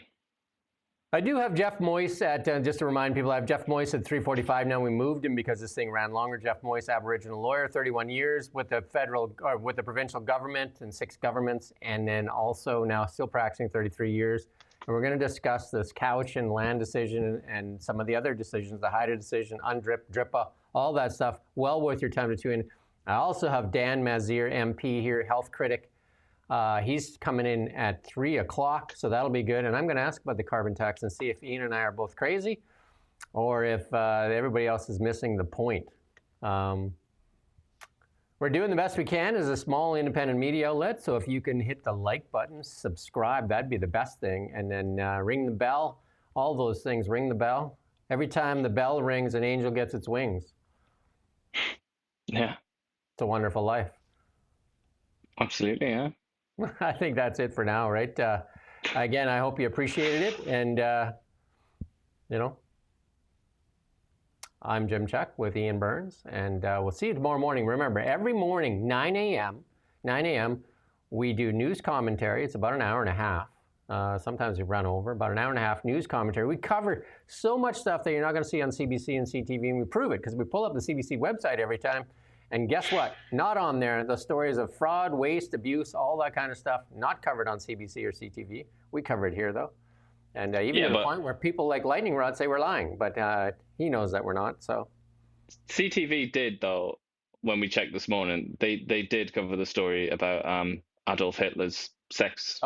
I do have Jeff Moyse at, just to remind people, I have Jeff Moyse at 3:45 now. We moved him because this thing ran longer. Jeff Moyse, Aboriginal lawyer, 31 years with the federal, or with the provincial government and 6 governments, and then also now still practicing 33 years. And we're going to discuss this Cowichan land decision and some of the other decisions, the Haida decision, UNDRIP, DRIPA, all that stuff. Well worth your time to tune in. I also have Dan Mazir, MP here, health critic. He's coming in at 3 o'clock, so that'll be good. And I'm going to ask about the carbon tax and see if Iain and I are both crazy or if everybody else is missing the point. We're doing the best we can as a small independent media outlet, so if you can hit the like button, subscribe, that'd be the best thing. And then ring the bell, all those things, ring the bell. Every time the bell rings, an angel gets its wings.
Yeah.
It's a wonderful life.
Absolutely, yeah.
I think that's it for now, right? Again, I hope you appreciated it. And, you know, I'm Jim Chuck with Ian Burns, and we'll see you tomorrow morning. Remember, every morning, 9 a.m., we do news commentary. It's about an hour and a half. Sometimes we run over, about an hour and a half news commentary. We cover so much stuff that you're not going to see on CBC and CTV, and we prove it because we pull up the CBC website every time. And guess what? Not on there. The stories of fraud, waste, abuse, all that kind of stuff, not covered on CBC or CTV. We cover it here, though. And even to the point where people like Lightning Rod say we're lying, but he knows that we're not. So
CTV did, though, when we checked this morning, they did cover the story about Adolf Hitler's sex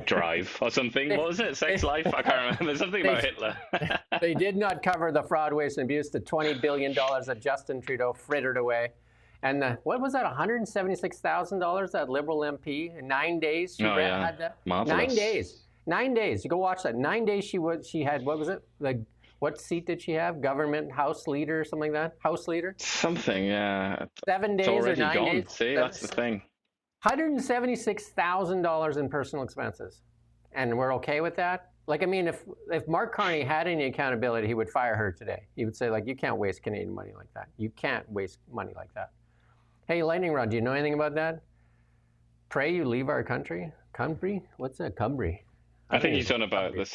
drive or something. What was it? Sex life? I can't remember. Something about Hitler.
They did not cover the fraud, waste, and abuse, the $20 billion that Justin Trudeau frittered away. And what was that, $176,000, that Liberal MP? In 9 days she had that?
Marvelous.
9 days. 9 days. You go watch that. 9 days she had, what was it? What seat did she have? Government House Leader or something like that? House Leader?
Something, yeah.
7 days or 9 days?
See, that's the thing.
$176,000 in personal expenses. And we're okay with that? Like, I mean, if Mark Carney had any accountability, he would fire her today. He would say, like, you can't waste Canadian money like that. You can't waste money like that. Hey, Lightning Rod, do you know anything about that? Pray you leave our country? Country? What's a Cumbry?
I think he's talking about the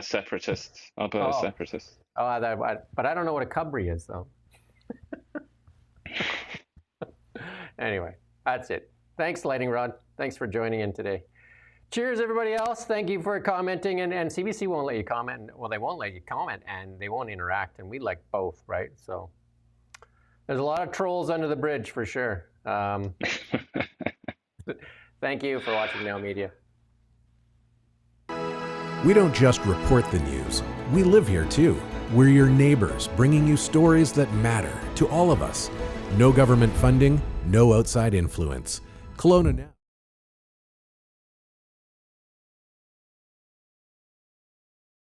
separatists. Alberta separatists.
Oh, but I don't know what a Cumbry is, though. Anyway, that's it. Thanks, Lightning Rod. Thanks for joining in today. Cheers, everybody else. Thank you for commenting. And CBC won't let you comment. Well, they won't let you comment, and they won't interact. And we like both, right? So there's a lot of trolls under the bridge, for sure. Thank you for watching Now Media.
We don't just report the news. We live here, too. We're your neighbors, bringing you stories that matter to all of us. No government funding, no outside influence. Kelowna Now.